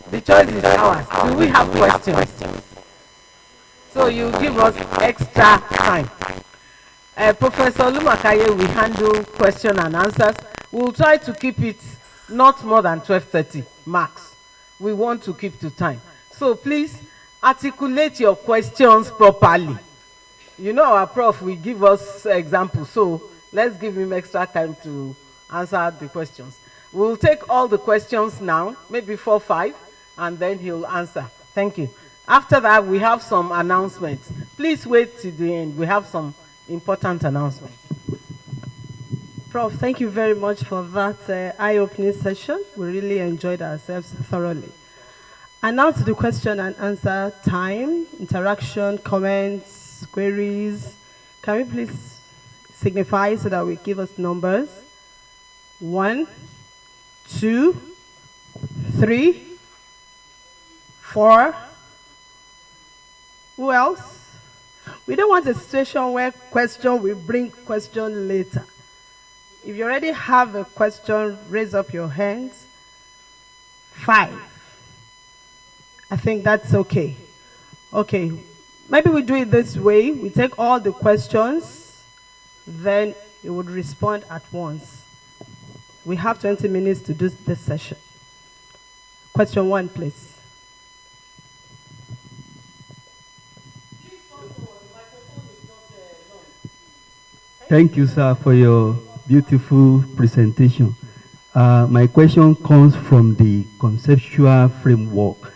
the choice is ours. Do we have questions? So you give us extra time. Professor Lumakaye will handle question and answers. We'll try to keep it not more than 12:30 max. We want to keep to time. So please articulate your questions properly. You know our prof will give us examples, so let's give him extra time to answer the questions. We'll take all the questions now, maybe 4 or 5, and then he'll answer. Thank you. After that, we have some announcements. Please wait till the end. We have some important announcements. Prof, thank you very much for that eye-opening session. We really enjoyed ourselves thoroughly. And now to the question and answer time, interaction, comments, queries. Can we please signify so that we give us numbers? 1, 2, 3, 4. Who else? We don't want a situation where question will bring question later. If you already have a question, raise up your hands. 5. I think that's okay. Okay, maybe we do it this way. We take all the questions, then you would respond at once. We have 20 minutes to do this session. Question 1, please. Thank you, sir, for your beautiful presentation. My question comes from the conceptual framework.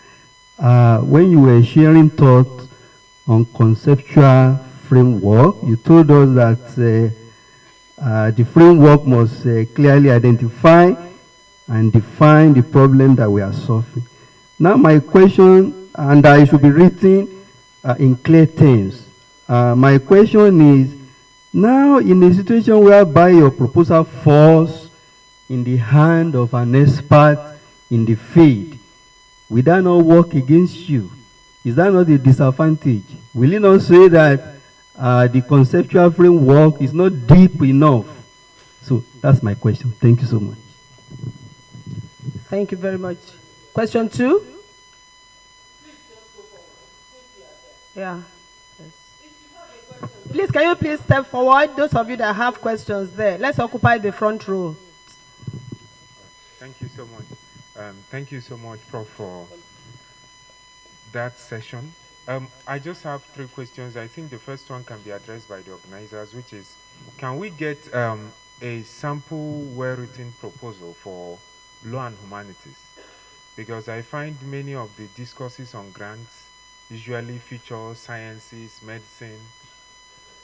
When you were sharing thoughts on conceptual framework, you told us that the framework must clearly identify and define the problem that we are solving. Now my question, and it should be written in clear terms. My question is, now in a situation whereby your proposal falls in the hand of an expert in the field, will that not work against you? Is that not a disadvantage? Will you not say that the conceptual framework is not deep enough? So that's my question. Thank you so much. Thank you very much. Question 2? Yeah. Yes. Please, can you please step forward? Those of you that have questions there, let's occupy the front row. Thank you so much. Thank you so much, Prof, for that session. I just have 3 questions. I think the first one can be addressed by the organizers, which is, can we get a sample well-written proposal for law and humanities? Because I find many of the discourses on grants usually feature sciences, medicine.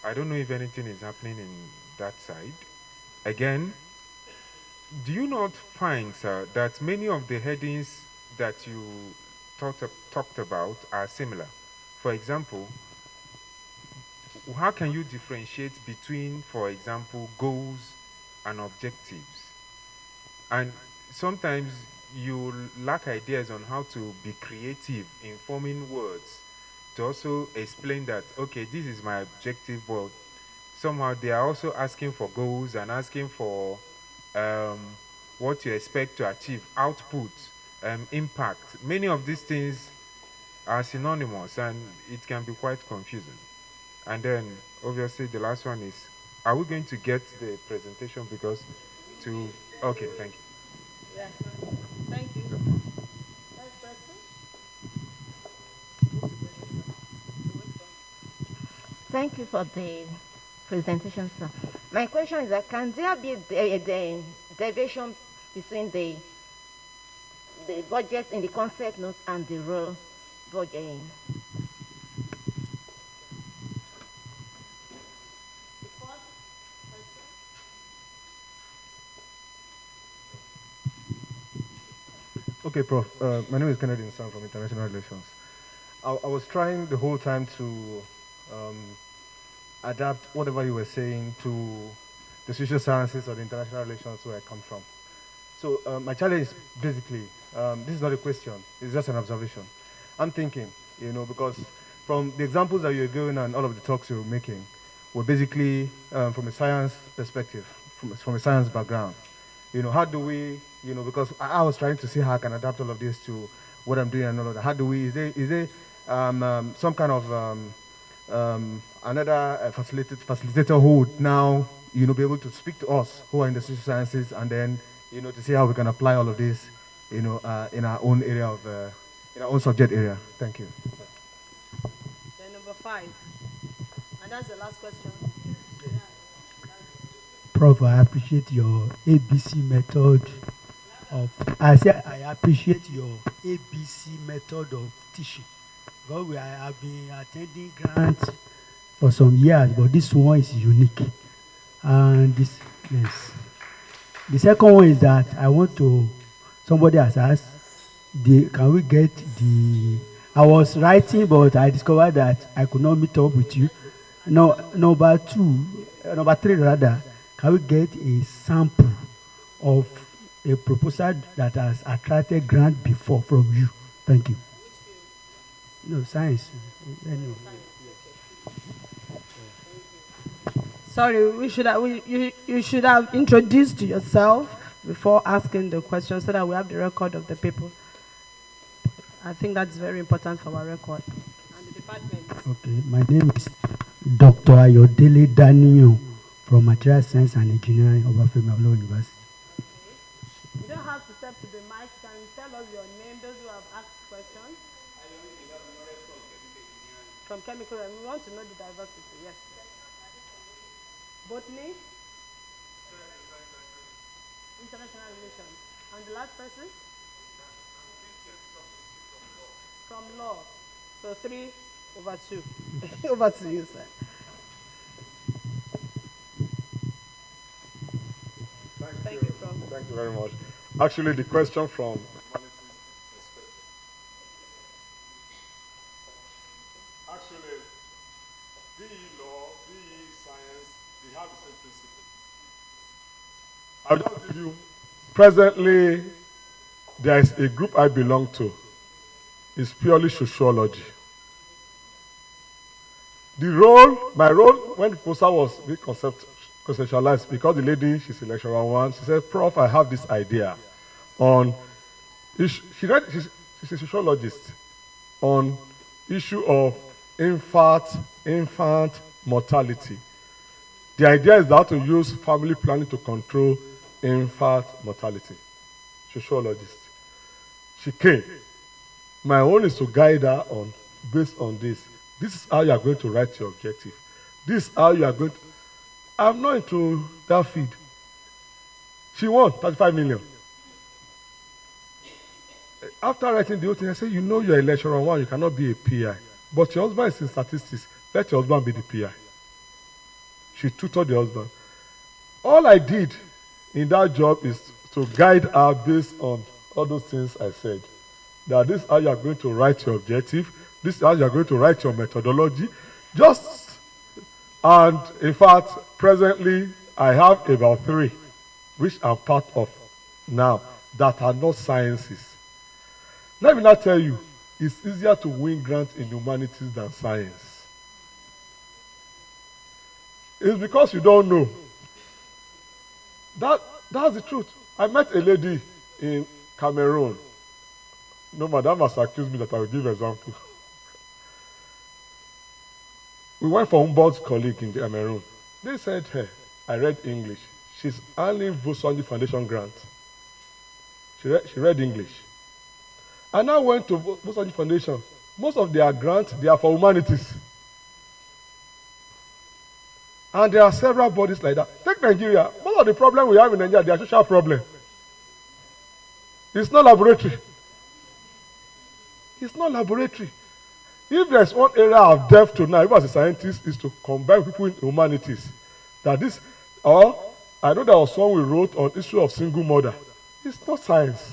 I don't know if anything is happening in that side. Again, do you not find, sir, that many of the headings that you talked about are similar? For example, how can you differentiate between, for example, goals and objectives? And sometimes you lack ideas on how to be creative in forming words to also explain that, okay, this is my objective, but somehow they are also asking for goals and asking for what you expect to achieve, output, impact. Many of these things are synonymous and it can be quite confusing. And then obviously the last one is, are we going to get the presentation? Because okay, thank you. Yeah. Thank you. Thank you for the presentation, sir. My question is that can there be the deviation between the budget in the concept note and the real budget? Okay, Prof. My name is Kennedy Nsan from International Relations. I was trying the whole time to adapt whatever you were saying to the social sciences or the international relations where I come from. So my challenge is basically, this is not a question, it's just an observation. I'm thinking, because from the examples that you're giving and all of the talks you're making were basically from a science perspective, from a science background. How do we, because I was trying to see how I can adapt all of this to what I'm doing and all of that. How do we, is there some kind of another facilitator who would now, be able to speak to us who are in the social sciences and then, to see how we can apply all of this, in our own area of, in our own subject area. Thank you. Then number 5. And that's the last question. Prof, I appreciate your ABC method of, I appreciate your ABC method of teaching. Because I have been attending grants for some years, but this one is unique. And this, yes. The second one is that I want to, somebody has asked, can we get I was writing, but I discovered that I could not meet up with you. No, number 3 rather, can we get a sample of a proposal that has attracted grant before from you? Thank you. No, science. Anyway. Sorry, you should have introduced yourself before asking the question so that we have the record of the people. I think that's very important for our record. And the department. Okay, my name is Dr. Ayodele Daniel from Material Science and Engineering, Obafemi Awolowo University. You don't have to step to the mic. Can you tell us your name, those who have asked questions? From chemical, and we want to know the diversity, yes. Botany? International relations. And the last person? From law. So 3/2. Over to you, sir. Thank you, Prof. Thank you very much. Actually, the question from actually, BE law, BE science, they have the same principle. I'll just give you, presently, there is a group I belong to. It's purely sociology. My role when the proposal was being conceptualized, because the lady, she's a lecturer one, she said, Prof, I have this idea on, she's a sociologist, on issue of infant mortality. The idea is that to use family planning to control infant mortality. Sociologist. She came. My own is to guide her on, based on this. This is how you are going to write your objective. This is how you are going to. I'm not into that feed. She won 35 million. After writing the whole thing, I said, you know you're a lecturer one, you cannot be a PI. But your husband is in statistics. Let your husband be the PI. She tutored the husband. All I did in that job is to guide her based on all those things I said. That this is how you are going to write your objective. This is how you are going to write your methodology. And in fact, presently, I have about 3, which I'm part of now, that are not sciences. Let me not tell you, it's easier to win grants in humanities than science. It's because you don't know. That's the truth. I met a lady in Cameroon. No, madam has accused me that I will give example. We went for Humboldt's colleague in Cameroon. They said, hey, I read English. She's earning Vosondi Foundation grant. She read English. I now went to Vosondi Foundation. Most of their grants, they are for humanities. And there are several bodies like that. Take Nigeria. Most of the problem we have in Nigeria, they are social problem. It's not laboratory. It's not laboratory. If there's one area of depth to now, even as a scientist, is to combine people in humanities. That this, or I know there was one we wrote on issue of single mother. It's not science.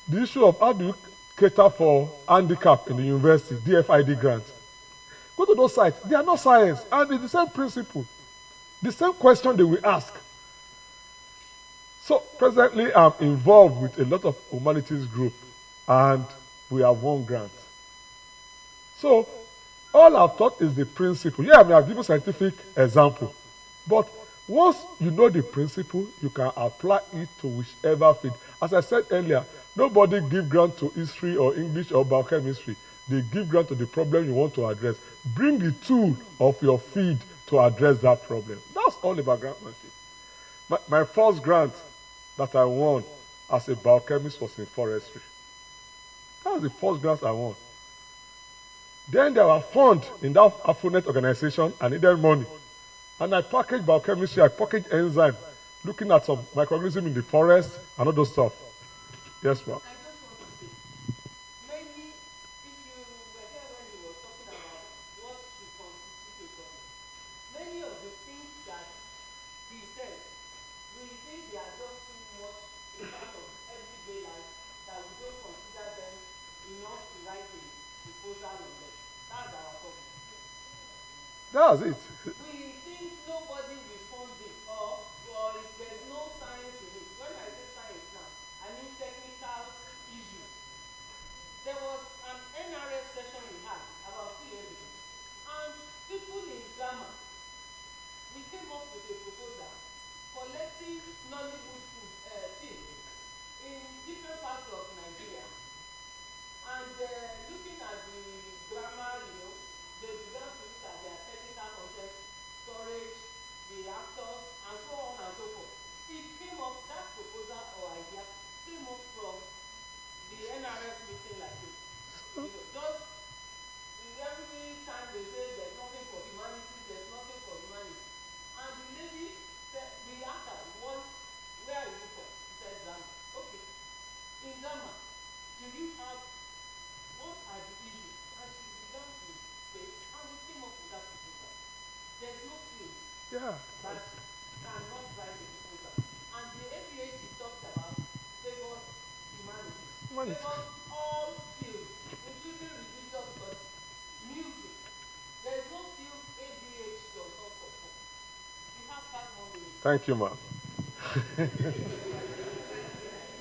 The issue of how do you cater for handicap in the university, DFID grant. Go to those sites. They are not science. And it's the same principle. The same question they will ask. So presently I'm involved with a lot of humanities group and we have won grant. So all I've taught is the principle. Yeah, I mean, I've given scientific example. But once you know the principle, you can apply it to whichever field. As I said earlier, nobody give grant to history or English or biochemistry. They give grant to the problem you want to address. Bring the tool of your field to address that problem. That's all about grantmanship. My first grant that I won as a biochemist was in forestry. That was the first grant I won. Then there were funds in that Afronet organization. I needed money. And I packaged biochemistry, I packaged enzyme, looking at some microorganisms in the forest and all those stuff. Yes, ma'am. That's it. We think nobody will fund it, or if there's no science in it. When I say science now, I mean technical issues. There was an NRF session we had Even in drama, we came up with a proposal collecting Nollywood films in different parts of Nigeria, and looking at the drama, they began to look at their technical content, storage, the actors, and so on and so forth. It came up, that proposal or idea came up from the NRF meeting like this. Just every time they say there's nothing for humanity, there's nothing for humanity. And the lady said, we asked her, where are you from? She said, drama. Okay. In drama, do you have, what are the issues? And she began to say, and we came up with that proposal. There's no field that cannot drive the proposal. And the APH talked about favors humanity. Favors all fields, including religious studies, music. There's no field ADH does not support. You have 5 more minutes. Thank you, ma'am.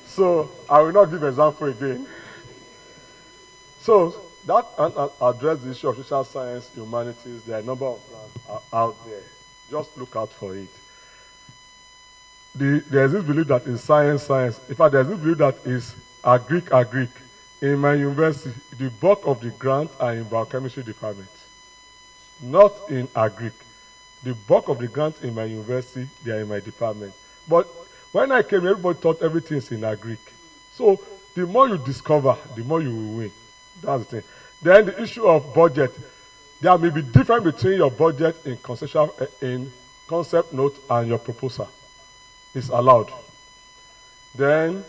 So, I will not give example again. So, that address the issue of social science, humanities. There are a number of grants out there. Just look out for it. There's this belief that in science. In fact, there's this belief that is agric. In my university, the bulk of the grants are in biochemistry department, not in agric. The bulk of the grants in my university, they are in my department. But when I came, everybody thought everything is in agric. So the more you discover, the more you will win. That's the thing. Then the issue of budget. There may be difference between your budget in concept note and your proposal. It's allowed. Then,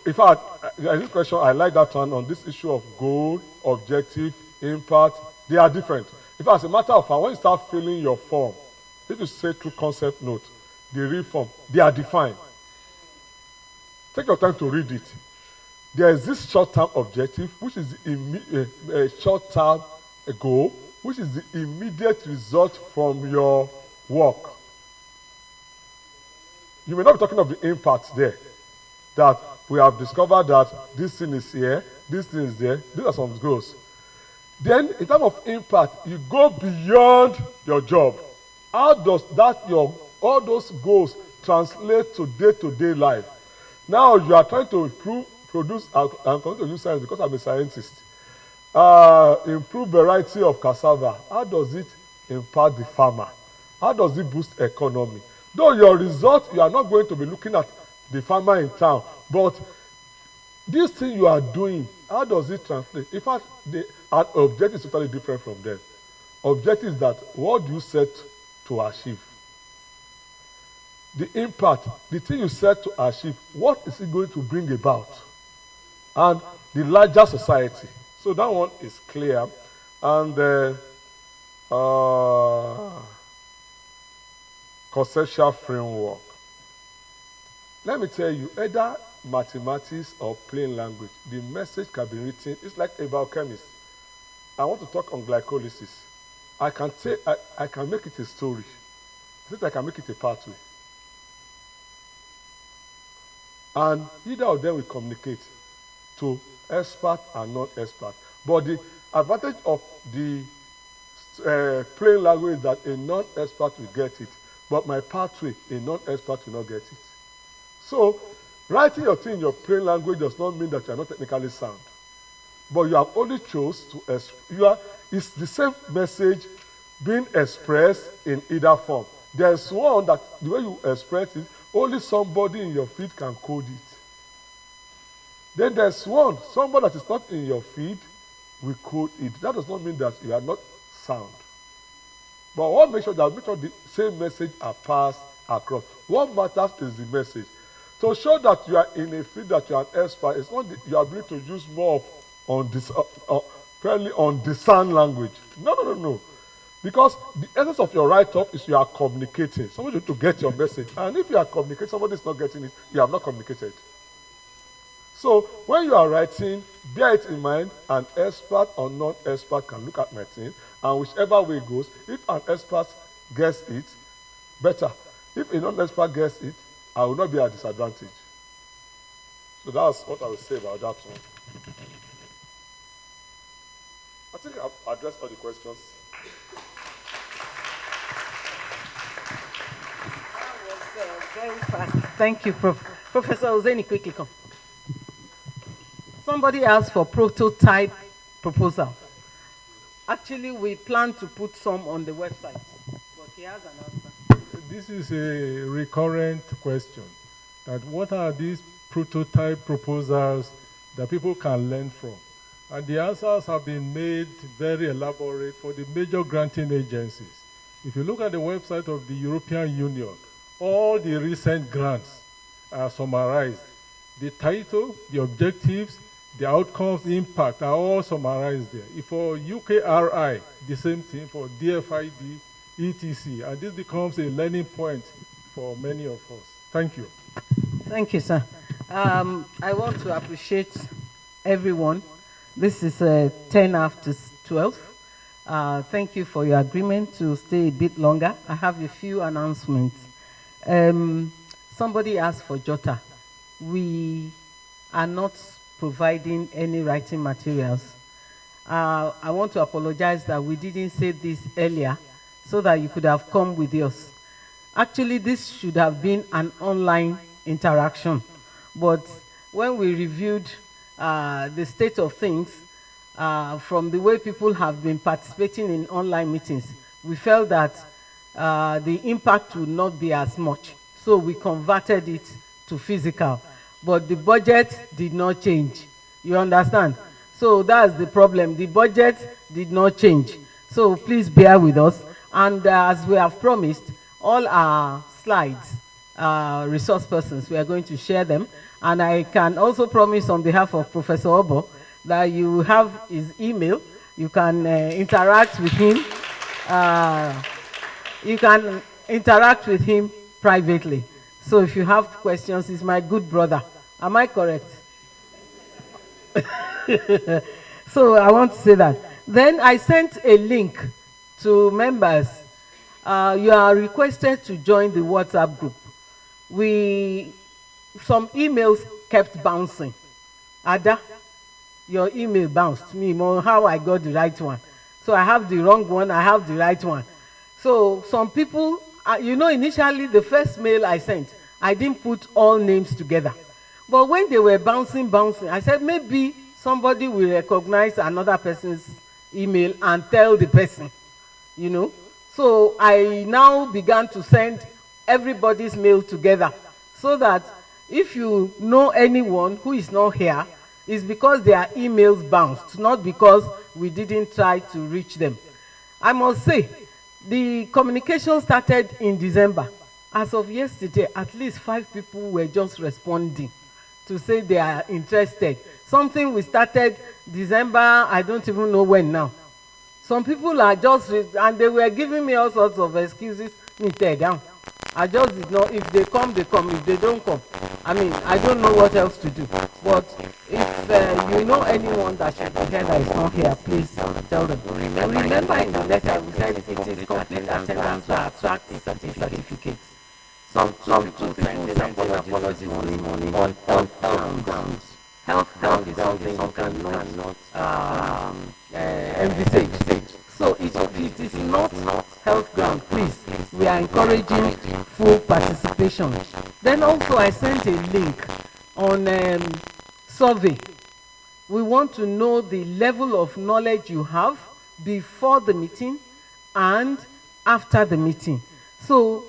in fact, this question, I like that one on this issue of goal, objective, impact. They are different. In fact, as a matter of fact, when you start filling your form, if you say through concept note, the real form, they are defined. Take your time to read it. There is this short-term objective, which is the short-term goal, which is the immediate result from your work. You may not be talking of the impact there, that we have discovered that this thing is here, this thing is there. These are some goals. Then, in terms of impact, you go beyond your job. How does all those goals translate to day-to-day life? Now you are trying to produce. I'm going to use science because I'm a scientist. Improve variety of cassava. How does it impact the farmer? How does it boost economy? Though your result, you are not going to be looking at the farmer in town, but this thing you are doing, how does it translate? In fact, the objective is totally different from them. Objective is that what do you set to achieve? The impact, the thing you set to achieve, what is it going to bring about? And the larger society. So that one is clear. And conceptual framework. Let me tell you, either mathematics or plain language, the message can be written. It's like a biochemist. I want to talk on glycolysis. I can make it a story. I can make it a pathway. And either of them will communicate to expert and non-expert. But the advantage of the plain language is that a non-expert will get it. But my pathway, a non-expert will not get it. So, writing your thing in your plain language does not mean that you are not technically sound. But you have only chose to it's the same message being expressed in either form. There's one that the way you express it, only somebody in your field can code it. Then there's somebody that is not in your field will code it. That does not mean that you are not sound. But what make sure the same message are passed across. What matters is the message. To show that you are in a field that you are an expert, it's not your ability to use more on this fairly on discern language. No. Because the essence of your write-up is you are communicating. Somebody needs to get your message. And if you are communicating, somebody is not getting it, you have not communicated. So when you are writing, bear it in mind, an expert or non-expert can look at my thing, and whichever way it goes, if an expert gets it, better. If a non-expert gets it, I will not be at a disadvantage. So that's what I will say about that one. I think I've addressed all the questions. Very fast. Thank you, Prof. Professor Ozeni, quickly come. Somebody asked for prototype proposal. Actually, we plan to put some on the website, but he has an answer. This is a recurrent question, that what are these prototype proposals that people can learn from? And the answers have been made very elaborate for the major granting agencies. If you look at the website of the European Union, all the recent grants are summarized. The title, the objectives, the outcomes, the impact are all summarized there. If for UKRI, the same thing for DFID, ETC, and this becomes a learning point for many of us. Thank you. Thank you, sir. I want to appreciate everyone. This is 10 after 12. Thank you for your agreement to stay a bit longer. I have a few announcements. Somebody asked for JOTA. We are not providing any writing materials. I want to apologize that we didn't say this earlier so that you could have come with us. Actually, this should have been an online interaction. But when we reviewed the state of things from the way people have been participating in online meetings, we felt that the impact would not be as much. So we converted it to physical. But the budget did not change. You understand? So that's the problem. The budget did not change. So please bear with us. And as we have promised, all our slides, resource persons, we are going to share them. And I can also promise on behalf of Professor Obo that you have his email. You can interact with him. You can interact with him privately. So if you have questions, he's my good brother. Am I correct? So I want to say that. Then I sent a link to members. You are requested to join the WhatsApp group. Some emails kept bouncing. Ada, your email bounced me on how I got the right one. So I have the wrong one, I have the right one. So some people, initially the first mail I sent, I didn't put all names together. But when they were bouncing, I said maybe somebody will recognize another person's email and tell the person, So I now began to send everybody's mail together so that if you know anyone who is not here, it's because their emails bounced, not because we didn't try to reach them. I must say, the communication started in December. As of yesterday, at least 5 people were just responding to say they are interested. Something we started December, I don't even know when now. Some people are just, and they were giving me all sorts of excuses. Me tear down. I just did not, if they come, they come. If they don't come, I don't know what else to do. But if you know anyone that should be here that is not here, please tell them. Remember in the letter we said it is complete attendance to attract a certificate. Some people send apology money on health grounds. Health ground is something you cannot envisage. So if it is not health ground, please, we are encouraging full participation. Then also I sent a link on survey. We want to know the level of knowledge you have before the meeting and after the meeting. So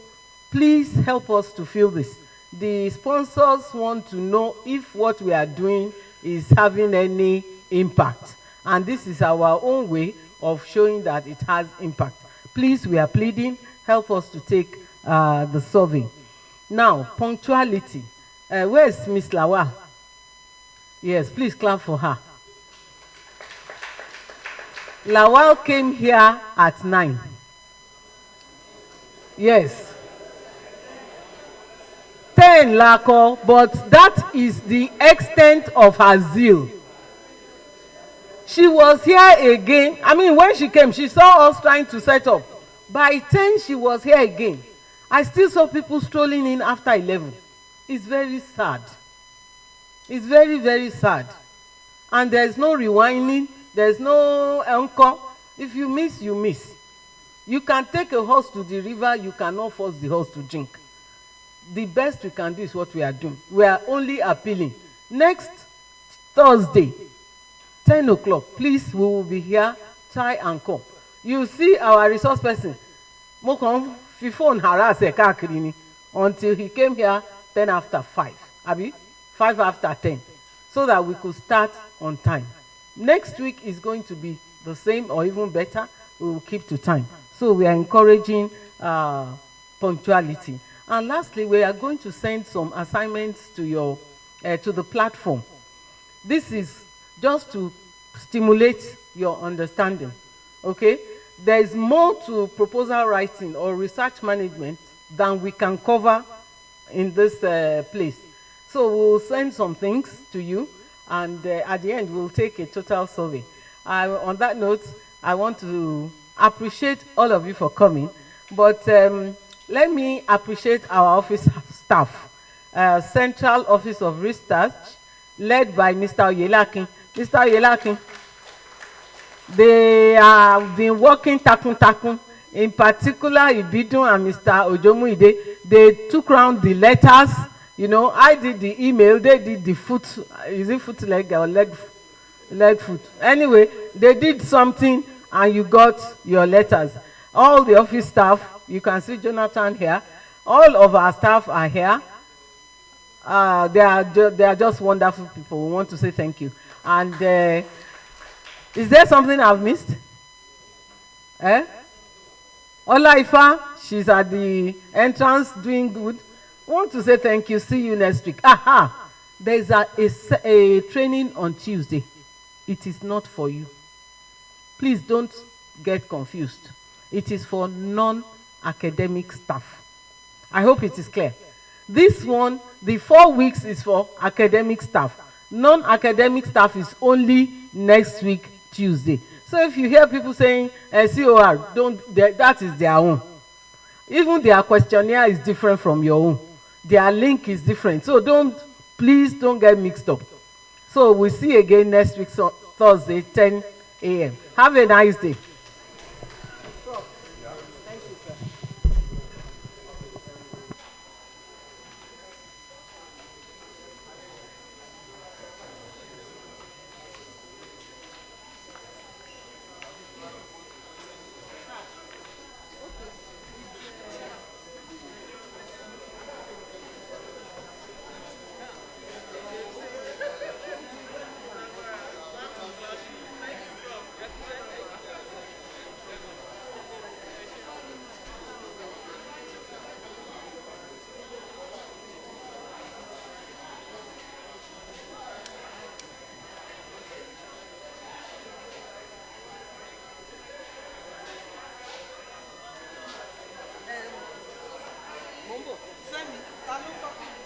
please help us to fill this. The sponsors want to know if what we are doing is having any impact. And this is our own way of showing that it has impact. Please, we are pleading, help us to take the survey. Now, punctuality. Where is Miss Lawal? Yes, please clap for her. Lawal came here at 9. Yes. 10 Lako, but that is the extent of her zeal. She was here again. When she came, she saw us trying to set up. By 10, she was here again. I still saw people strolling in after 11. It's very sad. It's very, very sad. And there's no rewinding. There's no encore. If you miss, you miss. You can take a horse to the river, you cannot force the horse to drink. The best we can do is what we are doing. We are only appealing. Next Thursday, 10 o'clock, please, we will be here. Try and come. You see our resource person. Mo kàn fi phone harass ẹ káàkiri ni until he came here 10 after 5. Abi 5 after 10, so that we could start on time. Next week is going to be the same or even better. We will keep to time. So we are encouraging punctuality. And lastly, we are going to send some assignments to your to the platform. This is just to stimulate your understanding. Okay? There is more to proposal writing or research management than we can cover in this place. So we'll send some things to you, and at the end we'll take a total survey. On that note, I want to appreciate all of you for coming, but let me appreciate our office staff, Central Office of Research, led by Mr. Oyelakin. Mr. Oyelakin, they have been working takun. In particular, Ibidun and Mr. Ojomuide, they took round the letters. You know, I did the email, they did the foot. Is it foot leg or leg foot? Anyway, they did something and you got your letters. All the office staff, you can see Jonathan here. All of our staff are here. They are just wonderful people. We want to say thank you. And is there something I've missed? Olaifa, she's at the entrance doing good. Want to say thank you. See you next week. Aha! There's a training on Tuesday. It is not for you. Please don't get confused. It is for non-academic staff. I hope it is clear. This one, the 4 weeks is for academic staff. Non-academic staff is only next week, Tuesday. So if you hear people saying COR, that is their own. Even their questionnaire is different from your own. Their link is different. So please don't get mixed up. So we'll see you again next week, Thursday, 10 a.m. Have a nice day. Fẹ́mi, ta ló kọ́kọ́?